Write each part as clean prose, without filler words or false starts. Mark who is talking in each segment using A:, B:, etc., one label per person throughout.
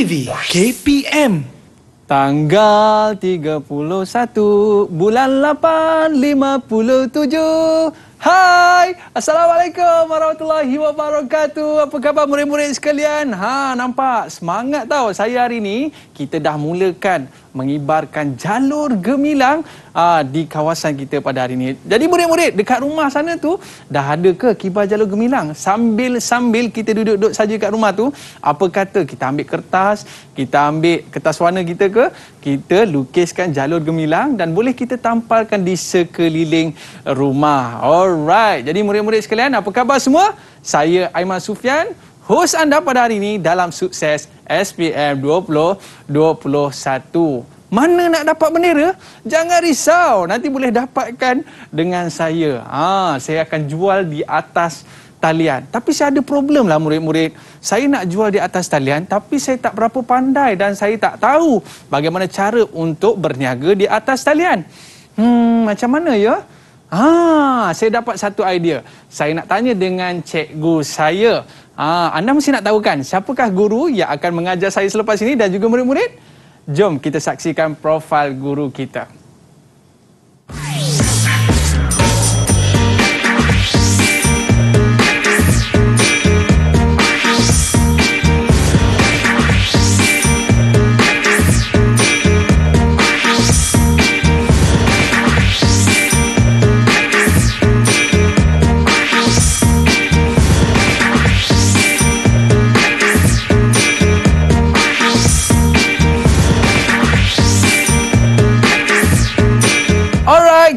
A: TV KPM.
B: Tanggal 31 bulan 8 57. Hai, Assalamualaikum warahmatullahi wabarakatuh. Apa khabar murid-murid sekalian? Nampak semangat tau. Saya hari ni kita dah mulakan mengibarkan jalur gemilang di kawasan kita pada hari ini. Jadi murid-murid dekat rumah sana tu dah ada ke kibar jalur gemilang? Sambil kita duduk-duduk saja kat rumah tu, apa kata kita ambil kertas, kita ambil kertas warna kita ke, kita lukiskan jalur gemilang dan boleh kita tampalkan di sekeliling rumah. Alright. Jadi murid-murid sekalian, apa khabar semua? Saya Aiman Sufian, hos anda pada hari ini dalam Sukses SPM 2021. Mana nak dapat bendera? Jangan risau, nanti boleh dapatkan dengan saya. Saya akan jual di atas talian. Tapi saya ada problem lah murid-murid. Saya nak jual di atas talian tapi saya tak berapa pandai dan saya tak tahu bagaimana cara untuk berniaga di atas talian. Macam mana ya? Saya dapat satu idea. Saya nak tanya dengan cikgu saya. Anda mesti nak tahu kan siapakah guru yang akan mengajar saya selepas ini dan juga murid-murid? Jom kita saksikan profil guru kita.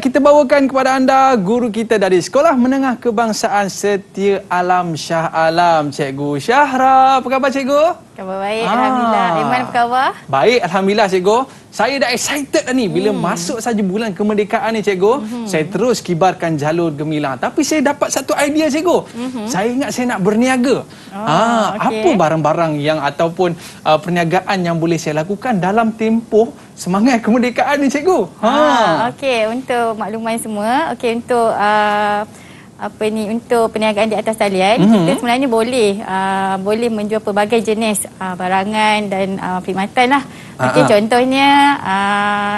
B: Kita bawakan kepada anda guru kita dari Sekolah Menengah Kebangsaan Setia Alam Shah Alam, Cikgu Syahra. Apa khabar cikgu?
C: Khabar baik, Alhamdulillah. Iman apa khabar?
B: Baik, Alhamdulillah cikgu. Saya dah excited dah ni bila masuk saja bulan kemerdekaan ni cikgu. Saya terus kibarkan jalur gemilang. Tapi saya dapat satu idea cikgu. Saya ingat saya nak berniaga. Apa barang-barang yang ataupun perniagaan yang boleh saya lakukan dalam tempoh semangat kemerdekaan ni cikgu?
C: Okey, untuk makluman semua, untuk untuk perniagaan di atas talian, kita sebenarnya boleh menjual pelbagai jenis barangan dan perkhidmatan lah. Contohnya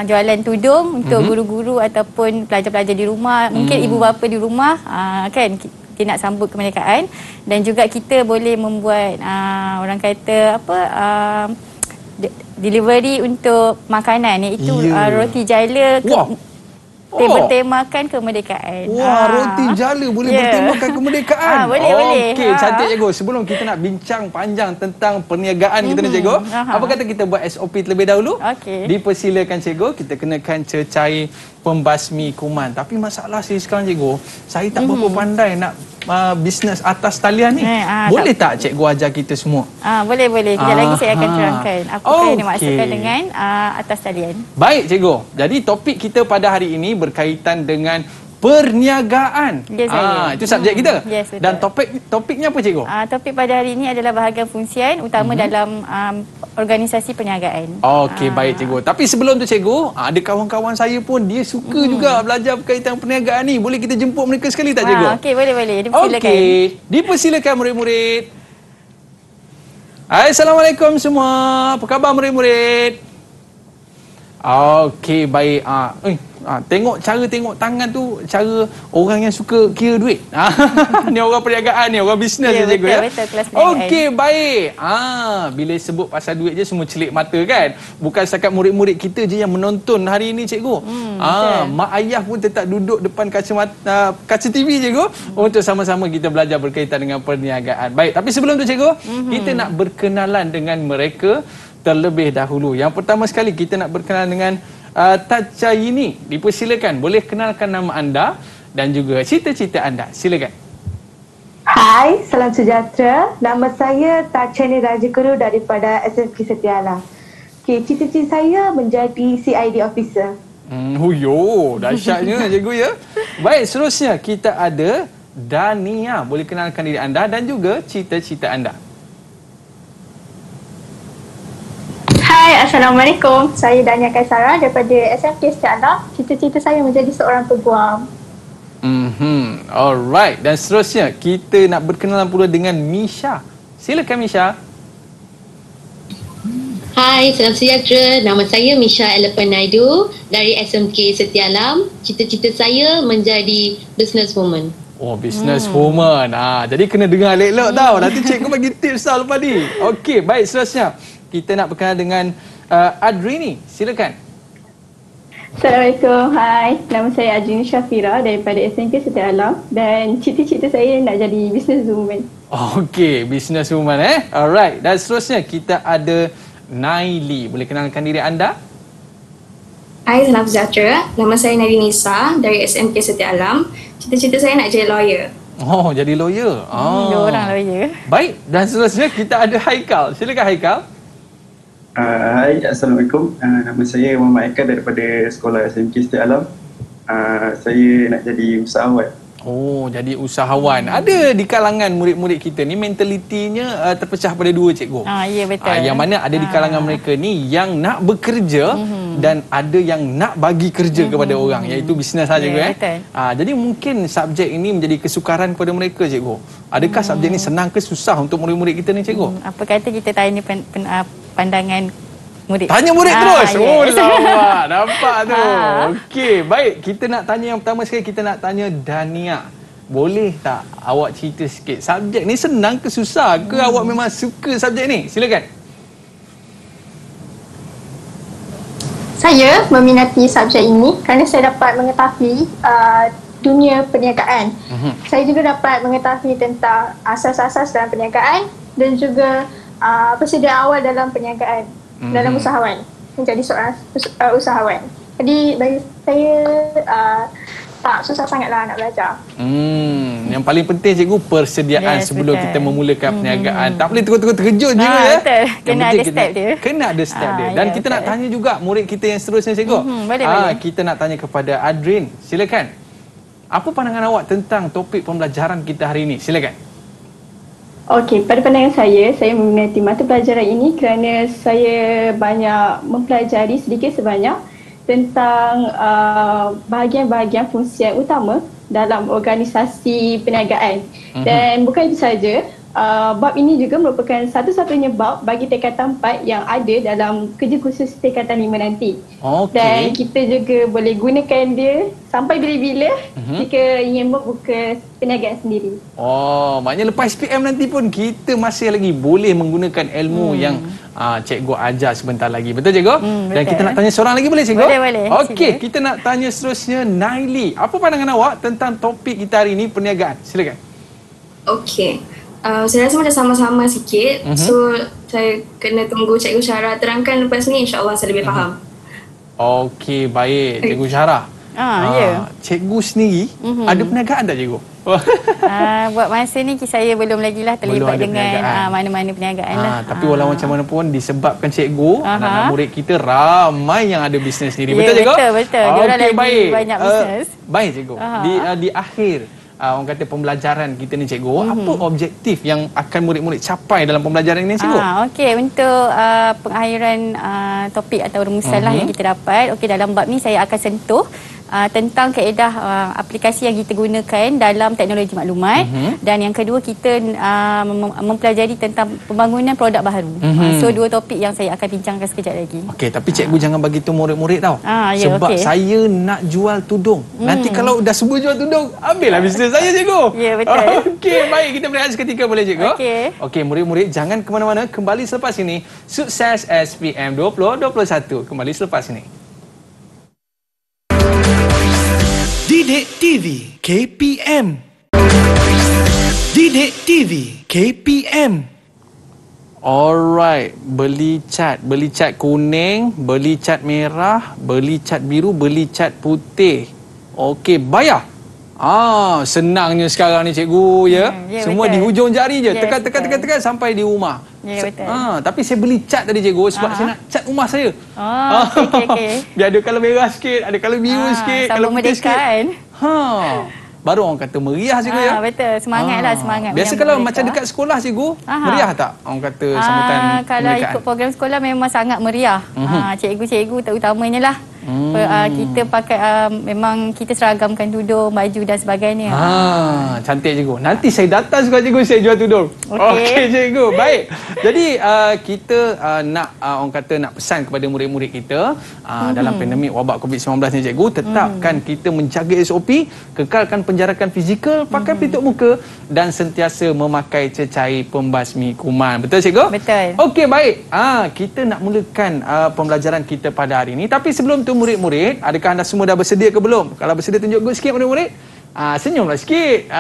C: jualan tudung untuk guru-guru ataupun pelajar-pelajar di rumah, mungkin ibu bapa di rumah kan kita nak sambut kemerdekaan, dan juga kita boleh membuat orang kata delivery untuk makanan, iaitu roti jala bertemakan kemerdekaan.
B: Roti jala boleh bertemakan kemerdekaan.
C: Boleh.
B: Okey, cantik cikgu. Sebelum kita nak bincang panjang tentang perniagaan kita ni cikgu, apa kata kita buat SOP terlebih dahulu? Dipersilakan cikgu, kita kenakan cecair pembasmi kuman. Tapi masalah saya sekarang cikgu, saya tak berapa pandai nak bisnes atas talian ni. Boleh tak cikgu ajar kita semua?
C: Boleh. Kejap lagi saya akan terangkan apa yang dimaksudkan dengan atas talian.
B: Baik cikgu. Jadi topik kita pada hari ini berkaitan dengan perniagaan. Itu subjek kita. Dan topiknya apa cikgu?
C: Topik pada hari ini adalah bahagian fungsian utama dalam organisasi perniagaan.
B: Okey, baik cikgu. Tapi sebelum tu cikgu, ada kawan-kawan saya pun dia suka juga belajar berkaitan perniagaan ni. Boleh kita jemput mereka sekali tak cikgu?
C: Okey, boleh. Dipersilakan.
B: Okey, dipersilakan murid-murid. Assalamualaikum semua. Apa khabar murid-murid? Okey, baik. Tengok tangan tu, cara orang yang suka kira duit. Ni orang perniagaan ni, orang bisnes je cikgu ya.
C: Betul, kelas perniagaan.
B: Okey, baik. Bila sebut pasal duit je semua celik mata kan. Bukan setakat murid-murid kita je yang menonton hari ini cikgu. Mak ayah pun tetap duduk depan kaca TV cikgu untuk sama-sama kita belajar berkaitan dengan perniagaan. Baik, tapi sebelum tu cikgu, kita nak berkenalan dengan mereka terlebih dahulu. Yang pertama sekali kita nak berkenalan dengan Tachayini. Dipersilakan, boleh kenalkan nama anda dan juga cita-cita anda. Silakan.
D: Hai, salam sejahtera. Nama saya Tachayini Rajaguru daripada SMK Setia Alam. Cita-cita saya menjadi CID officer.
B: Dahsyatnya cikgu ya. Baik, seterusnya kita ada Dania. Boleh kenalkan diri anda dan juga cita-cita anda.
E: Hai, Assalamualaikum. Saya Dania Kaisara daripada SMK Setia Alam. Cita-cita saya menjadi seorang peguam.
B: Alright. Dan seterusnya, kita nak berkenalan pula dengan Misha. Silakan Misha.
A: Hai, salam sejahtera. Nama saya Misha Elephant Naidu dari SMK Setia Alam. Cita-cita saya menjadi businesswoman.
B: Oh, businesswoman. Jadi kena dengar elok-elok tau. Nanti cikgu bagi tips tau lepas ni. Okey, baik, seterusnya. Kita nak berkenal dengan Adrini. Silakan.
F: Assalamualaikum. Hai, nama saya Adrini Syafira daripada SMK Setia Alam dan cita-cita saya nak jadi businesswoman.
B: Okey, businesswoman Alright. Dan seterusnya kita ada Naili. Boleh kenalkan diri anda?
G: Hai, salam sejahtera. Nama saya Naili Nisa dari SMK Setia Alam. Cita-cita saya nak jadi lawyer.
B: Oh, jadi lawyer.
C: Dua orang lawyer.
B: Baik, dan seterusnya kita ada Haikal. Silakan Haikal.
H: Hai, Assalamualaikum. Nama saya Muhammad Haikal daripada Sekolah SMK Setia Alam. Saya nak jadi usahawan.
B: Oh, jadi usahawan. Ada di kalangan murid-murid kita ni mentalitinya terpecah pada dua, cikgu.
C: Ya, betul.
B: Yang mana ada di kalangan mereka ni yang nak bekerja dan ada yang nak bagi kerja kepada orang, iaitu bisnes saja, cikgu.
C: Betul.
B: Jadi mungkin subjek ini menjadi kesukaran kepada mereka, cikgu. Adakah subjek ini senang ke susah untuk murid-murid kita ni, cikgu?
C: Apa kata kita tanya pandangan murid.
B: Tanya murid terus.
C: Yes.
B: Oh, lama. Nampak tu. Okey, baik. Kita nak tanya yang pertama sekali, kita nak tanya Dania. Boleh tak awak cerita sikit, subjek ni senang ke susah ke awak memang suka subjek ni? Silakan.
E: Saya meminati subjek ini kerana saya dapat mengetahui dunia perniagaan. Saya juga dapat mengetahui tentang asas-asas dalam perniagaan dan juga persediaan awal dalam perniagaan. Dalam usahawan, menjadi seorang usahawan. Jadi bagi saya tak susah sangatlah nak belajar.
B: Yang paling penting, cikgu, persediaan sebelum kita memulakan perniagaan. Tak boleh terkejut je
C: Betul. Kena ada step dia.
B: Kena ada step dia. Dan kita nak tanya juga murid kita yang seterusnya, cikgu.
C: Boleh.
B: Kita nak tanya kepada Adrin. Silakan. Apa pandangan awak tentang topik pembelajaran kita hari ini? Silakan.
F: Okey, pada pandangan saya meminati mata pelajaran ini kerana saya banyak mempelajari sedikit sebanyak tentang bahagian-bahagian fungsi yang utama dalam organisasi perniagaan. Dan bukan itu saja, bab ini juga merupakan satu-satunya bab bagi tingkatan 4 yang ada dalam kerja khusus tingkatan 5 nanti. Dan kita juga boleh gunakan dia sampai bila-bila jika ingin membuka perniagaan sendiri.
B: Oh, maknanya lepas SPM nanti pun kita masih lagi boleh menggunakan ilmu yang cikgu ajar sebentar lagi. Betul, cikgu? Dan kita nak tanya seorang lagi, boleh, cikgu?
C: Boleh.
B: Okey, kita nak tanya seterusnya Naili. Apa pandangan awak tentang topik kita hari ini, perniagaan? Silakan.
G: Okey. Saya rasa macam sama-sama sikit. So, saya kena tunggu Cikgu Syara terangkan lepas ni, insyaAllah saya lebih faham.
B: Okey, baik. Cikgu Syara.
C: Ya.
B: Cikgu sendiri ada perniagaan tak, cikgu?
C: Buat masa ni saya belum lagi lah terlibat dengan mana-mana perniagaan lah.
B: Tapi walau macam mana pun disebabkan cikgu, anak-anak murid kita ramai yang ada bisnes sendiri. Betul, cikgu?
C: Betul. Diorang lagi banyak bisnes.
B: Baik, cikgu. Di akhir orang kata pembelajaran kita ni, cikgu, apa objektif yang akan murid-murid capai dalam pembelajaran ini, cikgu?
C: Okey, untuk pengakhiran topik atau rumusan lah yang kita dapat. Okey, dalam bab ni saya akan sentuh tentang kaedah aplikasi yang kita gunakan dalam teknologi maklumat. Dan yang kedua, kita mempelajari tentang pembangunan produk baru. So, dua topik yang saya akan bincangkan sekejap lagi.
B: Okey, tapi cikgu jangan bagi tu murid-murid tau. Sebab
C: okay.
B: saya nak jual tudung. Nanti kalau dah semua jual tudung, ambillah bisnes saya, cikgu.
C: Ya, betul.
B: Okey, baik, kita berehat seketika, boleh, cikgu?
C: Okey,
B: murid-murid jangan ke mana-mana. Kembali selepas ini. Sukses SPM 2021. Kembali selepas ini.
I: Didik TV KPM. Didik TV KPM.
B: Alright, beli cat kuning, beli cat merah, beli cat biru, beli cat putih. Okey, bayar. Senangnya sekarang ni, cikgu, ya. Semua
C: betul.
B: di hujung jari je.
C: Ya,
B: Tekan sampai di rumah.
C: Ya, betul.
B: Tapi saya beli cat tadi, cikgu, sebab saya nak cat rumah saya.
C: Okey.
B: Biar ada colour merah sikit, ada colour biru sikit, colour putih sikit.
C: Kan?
B: Baru orang kata meriah, cikgu, ya.
C: Betul, semangat.
B: Biasa kalau macam dekat sekolah, cikgu, meriah tak orang kata sambutan
C: kalau ikut program sekolah memang sangat meriah. Cikgu-cikgu terutamanya lah Kita pakai memang kita seragamkan tudung, baju dan sebagainya.
B: Cantik cikgu. Nanti saya datang juga cikgu, saya jual tudung. Okey cikgu. Baik. Jadi kita nak orang kata nak pesan kepada murid-murid kita dalam pandemik wabak COVID-19 ni cikgu, tetapkan kita menjaga SOP, kekalkan penjarakan fizikal, pakai pelitup muka dan sentiasa memakai cecair pembasmi kuman. Betul cikgu?
C: Betul.
B: Okey baik. Kita nak mulakan pembelajaran kita pada hari ini. Tapi sebelum tu murid-murid, adakah anda semua dah bersedia ke belum? Kalau bersedia tunjuk good sikit murid-murid. Senyumlah sikit.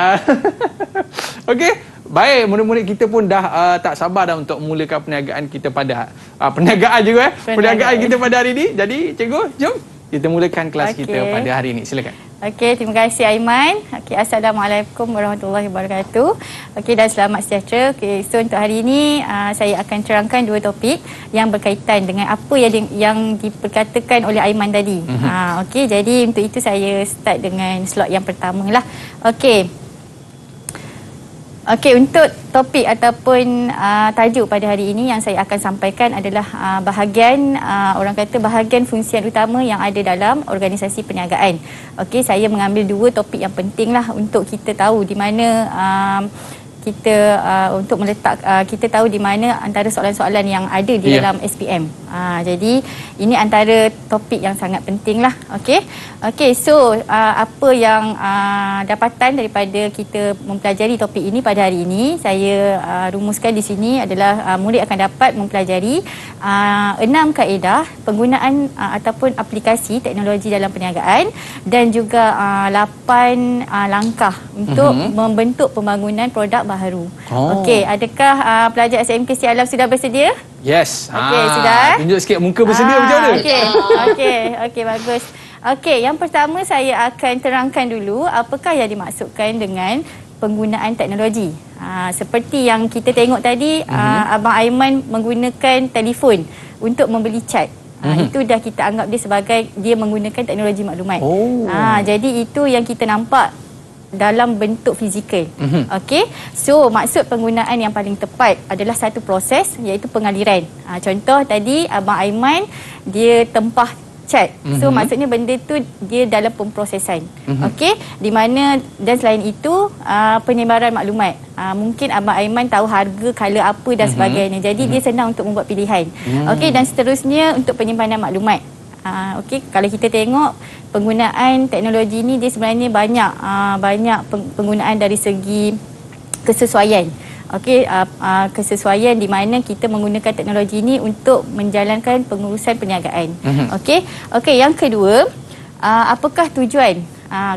B: Okey. Baik, murid-murid kita pun dah tak sabar dah untuk mulakan perniagaan kita pada perniagaan juga perniagaan kita pada hari ini. Jadi cikgu, jom kita mulakan kelas kita pada hari ini. Silakan.
C: Okey, terima kasih Aiman. Okey, Assalamualaikum warahmatullahi wabarakatuh. Okey, dan selamat sejahtera. Okey, so untuk hari ini saya akan terangkan dua topik yang berkaitan dengan apa yang diperkatakan oleh Aiman tadi. Okey, jadi untuk itu saya start dengan slot yang pertama lah. Okey. Okey, untuk topik ataupun tajuk pada hari ini yang saya akan sampaikan adalah bahagian bahagian fungsian utama yang ada dalam organisasi perniagaan. Okey, saya mengambil dua topik yang penting lah untuk kita tahu di mana kita untuk meletak kita tahu di mana antara soalan-soalan yang ada di dalam SPM. Jadi ini antara topik yang sangat penting lah. Okey, so apa yang dapatan daripada kita mempelajari topik ini pada hari ini, saya rumuskan di sini adalah murid akan dapat mempelajari 6 kaedah penggunaan ataupun aplikasi teknologi dalam perniagaan dan juga 8 langkah untuk membentuk pembangunan produk baharu. Okey, adakah pelajar SMK Setia Alam sudah bersedia?
B: Yes.
C: Okey, sudah.
B: Tunjuk sikit muka bersedia macam mana?
C: Okey, bagus. Okey, yang pertama saya akan terangkan dulu apakah yang dimaksudkan dengan penggunaan teknologi. Seperti yang kita tengok tadi, Abang Aiman menggunakan telefon untuk membeli cat. Itu dah kita anggap dia sebagai dia menggunakan teknologi maklumat. Jadi itu yang kita nampak dalam bentuk fizikal. Okey. So maksud penggunaan yang paling tepat adalah satu proses iaitu pengaliran. Contoh tadi Abang Aiman dia tempah cat. So maksudnya benda tu dia dalam pemprosesan. Okey, di mana dan selain itu penyebaran maklumat. Mungkin Abang Aiman tahu harga, color apa dan sebagainya. Jadi dia senang untuk membuat pilihan. Okey, dan seterusnya untuk penyimpanan maklumat. Okey, kalau kita tengok penggunaan teknologi ini dia sebenarnya banyak penggunaan dari segi kesesuaian. Okey, kesesuaian di mana kita menggunakan teknologi ini untuk menjalankan pengurusan perniagaan. Okey, yang kedua, apakah tujuan?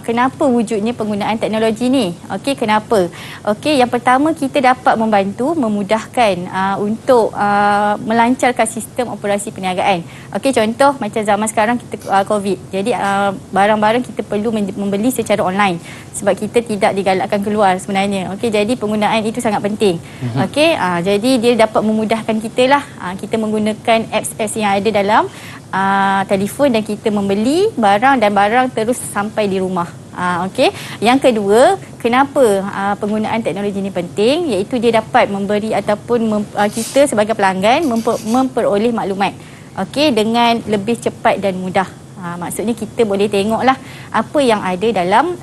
C: Kenapa wujudnya penggunaan teknologi ni? Okey, kenapa? Okey, yang pertama kita dapat membantu, memudahkan untuk melancarkan sistem operasi perniagaan. Okey, contoh macam zaman sekarang kita COVID. Jadi barang-barang kita perlu membeli secara online sebab kita tidak digalakkan keluar sebenarnya. Okey, jadi penggunaan itu sangat penting. Okey, jadi dia dapat memudahkan kita lah. Kita menggunakan apps yang ada dalam telefon dan kita membeli barang dan barang terus sampai di rumah. Okey. Yang kedua, kenapa penggunaan teknologi ini penting iaitu dia dapat memberi ataupun kita sebagai pelanggan memperoleh maklumat. Okey, dengan lebih cepat dan mudah. Maksudnya kita boleh tengoklah apa yang ada dalam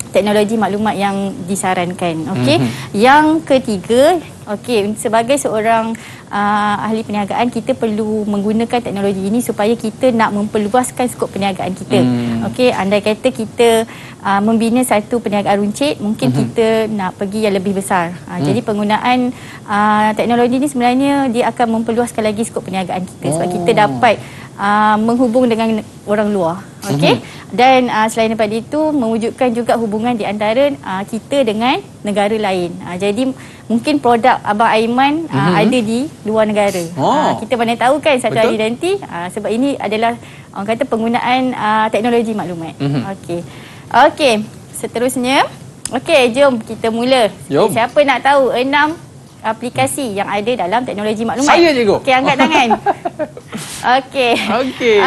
C: teknologi maklumat yang disarankan. Okey. Yang ketiga, okey, sebagai seorang ahli perniagaan kita perlu menggunakan teknologi ini supaya kita nak memperluaskan skop perniagaan kita. Okey, andai kata kita membina satu perniagaan runcit, mungkin kita nak pergi yang lebih besar. Jadi penggunaan teknologi ini sebenarnya dia akan memperluaskan lagi skop perniagaan kita sebab kita dapat menghubung dengan orang luar. Okey. Dan selain daripada itu mewujudkan juga hubungan di antara kita dengan negara lain. Jadi mungkin produk Abang Aiman ada di luar negara. Kita mana tahu kan satu hari nanti sebab ini adalah orang kata penggunaan teknologi maklumat. Okey, seterusnya. Okey, jom kita mula. Siapa nak tahu 6 aplikasi yang ada dalam teknologi maklumat.
B: Saya, cikgu.
C: Okey, angkat tangan. Okey.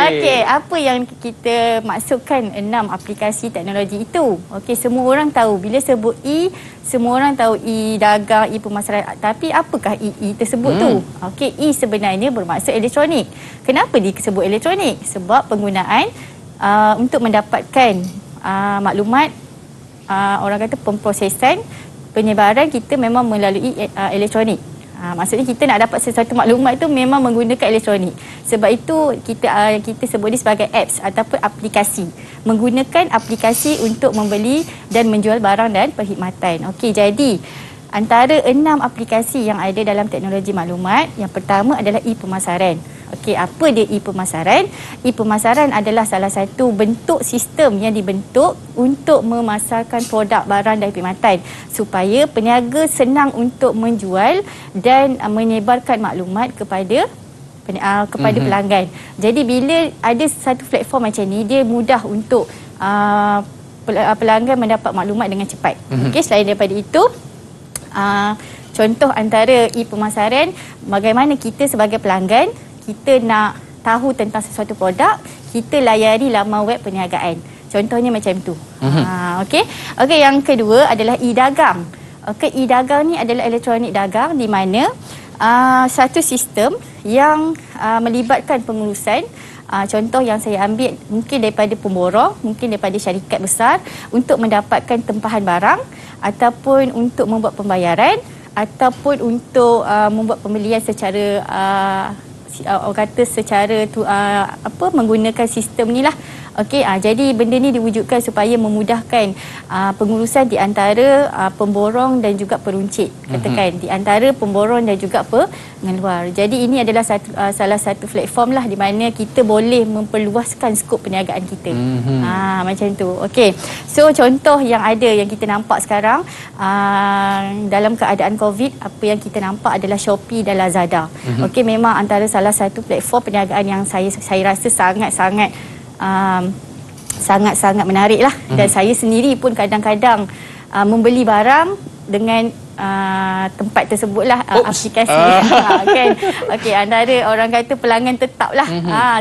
B: Okey.
C: Apa yang kita maksudkan 6 aplikasi teknologi itu? Okey, semua orang tahu. Bila sebut E, semua orang tahu E dagang, E pemasaran. Tapi apakah E tersebut tu? Okey, E sebenarnya bermaksud elektronik. Kenapa disebut elektronik? Sebab penggunaan untuk mendapatkan maklumat, orang kata pemprosesan, penyebaran kita memang melalui elektronik. Maksudnya kita nak dapat sesuatu maklumat itu memang menggunakan elektronik. Sebab itu kita sebut dia sebagai apps ataupun aplikasi. Menggunakan aplikasi untuk membeli dan menjual barang dan perkhidmatan. Okey, jadi antara 6 aplikasi yang ada dalam teknologi maklumat, yang pertama adalah e-pemasaran. Okey, apa dia e-pemasaran? E-pemasaran adalah salah satu bentuk sistem yang dibentuk untuk memasarkan produk, barang dan perkhidmatan supaya peniaga senang untuk menjual dan menyebarkan maklumat kepada pelanggan. Jadi bila ada satu platform macam ni, dia mudah untuk pelanggan mendapat maklumat dengan cepat. Okey, selain daripada itu, contoh antara e-pemasaran, bagaimana kita sebagai pelanggan, kita nak tahu tentang sesuatu produk, kita layari laman web perniagaan. Contohnya macam tu. Okey, yang kedua adalah e-dagang. Okey, e-dagang ni adalah elektronik dagang di mana satu sistem yang melibatkan pengurusan. Contoh yang saya ambil mungkin daripada pemborong, mungkin daripada syarikat besar untuk mendapatkan tempahan barang ataupun untuk membuat pembayaran ataupun untuk membuat pembelian secara orang kata secara menggunakan sistem ni lah. Okey, jadi benda ni diwujudkan supaya memudahkan pengurusan di antara pemborong dan juga peruncit, katakan di antara pemborong dan juga pengeluar. Jadi ini adalah salah satu platform lah di mana kita boleh memperluaskan skop perniagaan kita. Macam tu. Okey. So contoh yang ada yang kita nampak sekarang dalam keadaan COVID, apa yang kita nampak adalah Shopee dan Lazada. Okey, memang antara salah satu platform perniagaan yang saya rasa sangat-sangat menarik lah. Dan saya sendiri pun kadang-kadang membeli barang dengan tempat tersebut lah, aplikasi. Kan? Okey, antara orang kata pelanggan tetap lah.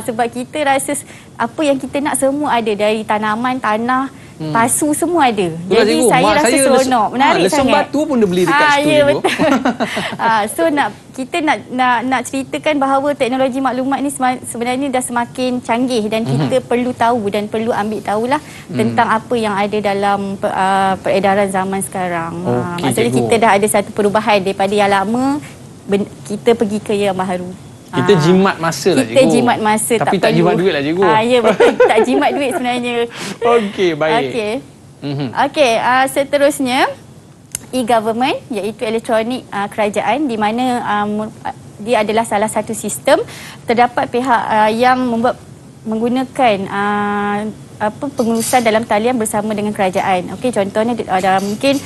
C: Sebab kita rasa apa yang kita nak semua ada, dari tanaman, tanah, pasu, semua ada. Jadi saya rasa seronok, menarik
B: lesung
C: sangat.
B: batu pun dia beli dekat situ.
C: Ya, betul. So kita nak ceritakan bahawa teknologi maklumat ni sebenarnya dah semakin canggih dan kita perlu tahu dan perlu ambil tahulah tentang apa yang ada dalam peredaran zaman sekarang. Maksudnya kita dah ada satu perubahan daripada yang lama, kita pergi ke yang baru.
B: Kita jimat masa lah, cikgu.
C: Kita jimat masa.
B: Tapi tak jimat duit lah, cikgu.
C: Ya, betul. Tak jimat duit sebenarnya.
B: Okey, baik.
C: Okey, seterusnya e-government, iaitu elektronik kerajaan, di mana dia adalah salah satu sistem. Terdapat pihak yang menggunakan pengurusan dalam talian bersama dengan kerajaan. Okey, contohnya ada mungkin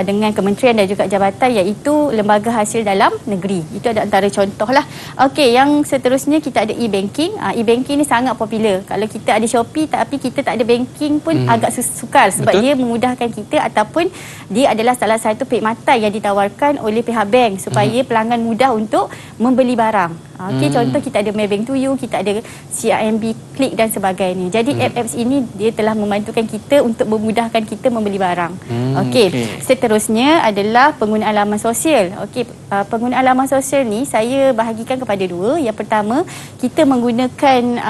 C: dengan kementerian dan juga jabatan, iaitu lembaga hasil dalam negeri. Itu ada antara contoh lah. Okey, yang seterusnya kita ada e-banking. E-banking ni sangat popular. Kalau kita ada Shopee tapi kita tak ada banking pun agak sukar sebab dia memudahkan kita, ataupun dia adalah salah satu perkhidmatan yang ditawarkan oleh pihak bank supaya pelanggan mudah untuk membeli barang. Okey, contoh kita ada Maybank to You, kita ada CIMB Click dan sebagainya. Jadi apps ini dia telah membantukan kita untuk memudahkan kita membeli barang. Okey, seterusnya adalah penggunaan laman sosial. Okey, penggunaan laman sosial ni saya bahagikan kepada dua. Yang pertama, kita menggunakan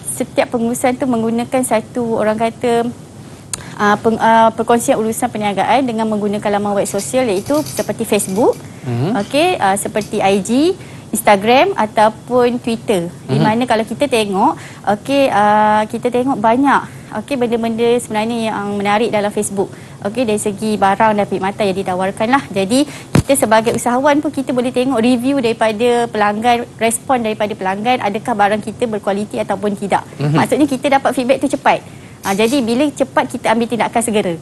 C: setiap pengurusan tu menggunakan satu, orang kata, perkongsian urusan perniagaan dengan menggunakan laman web sosial, iaitu seperti Facebook, okey, seperti IG, Instagram ataupun Twitter. Di mana kalau kita tengok, okey, kita tengok banyak benda-benda sebenarnya yang menarik dalam Facebook. Okey, dari segi barang dan perkhidmatan yang ditawarkan lah. Jadi kita sebagai usahawan pun kita boleh tengok review daripada pelanggan, respon daripada pelanggan, adakah barang kita berkualiti ataupun tidak. Maksudnya kita dapat feedback tu cepat. Jadi bila cepat, kita ambil tindakan segera.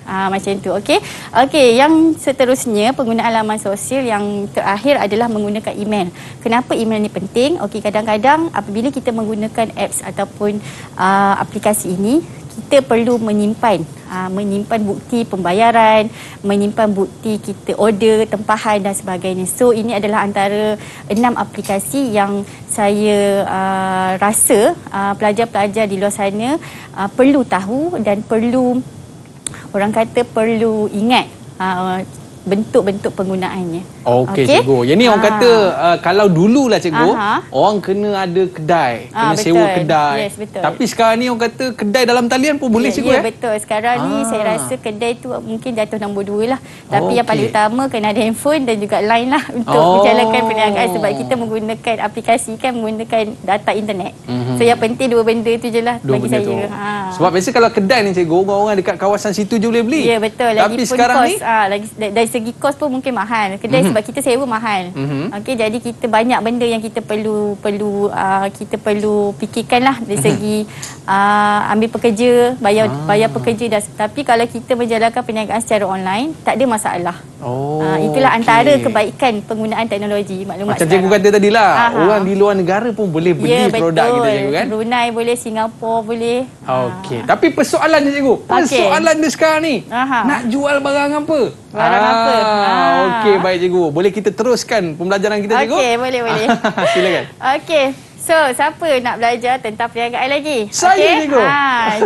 C: Macam tu. Okey. Okey, yang seterusnya penggunaan laman sosial yang terakhir adalah menggunakan email. Kenapa email ni penting? Okey, kadang-kadang apabila kita menggunakan apps ataupun aplikasi ini, kita perlu menyimpan bukti pembayaran, menyimpan bukti kita order, tempahan dan sebagainya. So ini adalah antara 6 aplikasi yang saya rasa pelajar-pelajar di luar sana perlu tahu dan perlu, orang kata perlu ingat bentuk-bentuk penggunaannya.
B: Okey, cikgu. Yang ni orang kata kalau dululah cikgu, orang kena ada kedai, kena sewa kedai.
C: Yes, betul.
B: Tapi sekarang ni orang kata kedai dalam talian pun boleh cikgu
C: ya? Betul. Sekarang ni saya rasa kedai tu mungkin jatuh nombor 2 lah. Tapi yang paling utama kena ada handphone dan juga line lah untuk menjalankan perniagaan, sebab kita menggunakan aplikasi kan, menggunakan data internet. So yang penting 2 benda tu je lah bagi saya.
B: Sebab biasa kalau kedai ni cikgu, orang-orang dekat kawasan situ je boleh beli.
C: Ya, betul.
B: Tapi sekarang ni
C: dari segi kos pun mungkin mahal. Kedai sebab kita sewa mahal. Okey, jadi kita banyak benda yang kita perlu fikirkan lah dari segi ambil pekerja, bayar pekerja. Tapi kalau kita menjalankan perniagaan secara online, tak ada masalah. Itulah antara kebaikan penggunaan teknologi maklumat.
B: Macam cikgu kata tadilah, orang di luar negara pun boleh beli produk kita cikgu kan?
C: Brunei boleh, Singapura boleh.
B: Okey, tapi persoalannya cikgu, persoalan dia sekarang ni, nak jual barang apa? Okey, baik cikgu. Boleh kita teruskan pembelajaran kita cikgu?
C: Okey, boleh.
B: Silakan.
C: Okey. So, siapa nak belajar tentang perniagaan lagi?
B: Saya cikgu.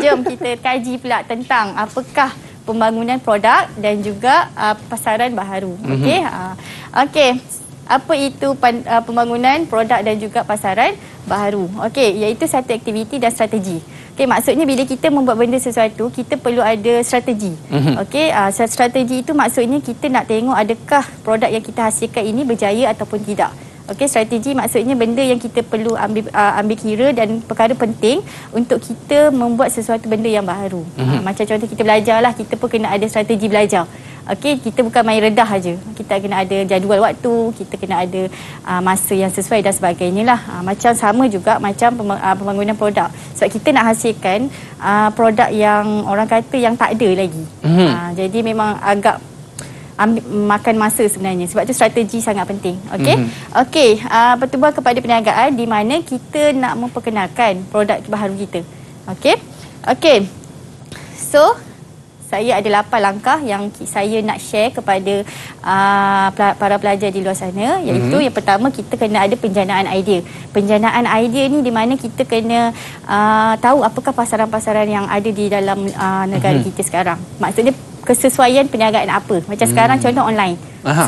C: Jom kita kaji pula tentang apakah pembangunan produk dan juga pasaran baharu. Okey. Okey. Apa itu pembangunan produk dan juga pasaran baharu? Okey, iaitu satu aktiviti dan strategi. Okey, maksudnya bila kita membuat benda sesuatu, kita perlu ada strategi. Okey, strategi itu maksudnya kita nak tengok adakah produk yang kita hasilkan ini berjaya ataupun tidak. Okey, strategi maksudnya benda yang kita perlu ambil kira dan perkara penting untuk kita membuat sesuatu benda yang baharu. Macam contoh kita belajarlah, kita pun kena ada strategi belajar. Okey, kita bukan main redah aja. Kita kena ada jadual waktu, kita kena ada masa yang sesuai dan sebagainya lah. Macam sama juga macam pembangunan produk. Sebab kita nak hasilkan produk yang orang kata yang tak ada lagi. Jadi memang agak makan masa sebenarnya. Sebab tu strategi sangat penting. Okey. Okey, pertubuhan kepada perniagaan di mana kita nak memperkenalkan produk baharu kita. Okey. Okey. So, saya ada 8 langkah yang saya nak share kepada para pelajar di luar sana, iaitu yang pertama, kita kena ada penjanaan idea. Penjanaan idea ni di mana kita kena tahu apakah pasaran-pasaran yang ada di dalam negara kita sekarang. Maksudnya kesesuaian perniagaan apa. Macam sekarang contoh online.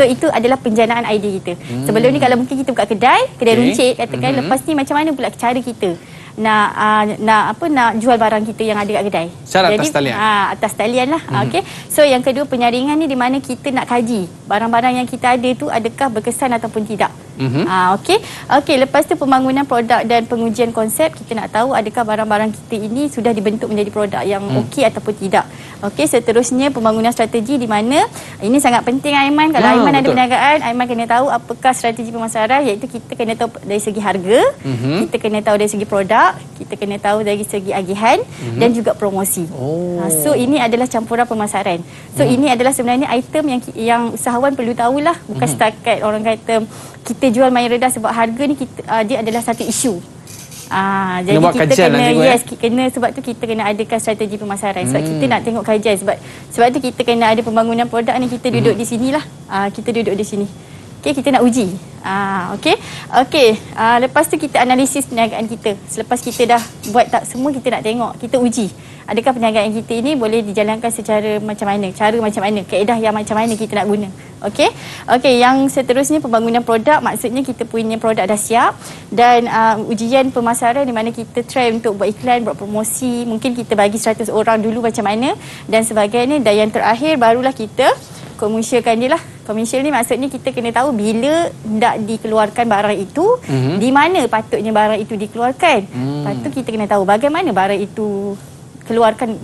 C: So itu adalah penjanaan idea kita. Sebelum ni kalau mungkin kita buka kedai runcit katakan, lepas ni macam mana pula cara kita nak jual barang kita yang ada kat kedai.
B: Secara atas talian.
C: Atas talian lah. Okey. So yang kedua, penyaringan ni di mana kita nak kaji barang-barang yang kita ada tu adakah berkesan ataupun tidak. Okey. Okey, lepas tu pembangunan produk dan pengujian konsep, kita nak tahu adakah barang-barang kita ini sudah dibentuk menjadi produk yang okey ataupun tidak. Okey, seterusnya pembangunan strategi di mana ini sangat penting Aiman. Kalau Aiman ada perniagaan, Aiman kena tahu apakah strategi pemasaran, iaitu kita kena tahu dari segi harga, kita kena tahu dari segi produk, kita kena tahu dari segi agihan dan juga promosi. So ini adalah campuran pemasaran. So ini adalah sebenarnya item yang usahawan perlu tahulah, bukan setakat orang kata kita jual main redah sebab harga ni dia adalah satu isu. Jadi kita kena kena sebab tu kita kena adakan strategi pemasaran. Sebab kita nak tengok kajian, sebab tu kita kena ada pembangunan produk ni, kita duduk di sinilah. Kita duduk di sini. Okey, kita nak uji. Okey. Lepas tu kita analisis perniagaan kita. Selepas kita dah buat tak semua, kita nak tengok, kita uji. Adakah perniagaan kita ini boleh dijalankan secara macam mana, cara macam mana, kaedah yang macam mana kita nak guna. Okey. Okey, yang seterusnya pembangunan produk, maksudnya kita punya produk dah siap dan ujian pemasaran di mana kita try untuk buat iklan, buat promosi, mungkin kita bagi 100 orang dulu macam mana dan sebagainya, dan yang terakhir barulah kita komersialkan dia lah. Komersial ni maksudnya kita kena tahu bila hendak dikeluarkan barang itu, di mana patutnya barang itu dikeluarkan. Lepas tu kita kena tahu bagaimana barang itu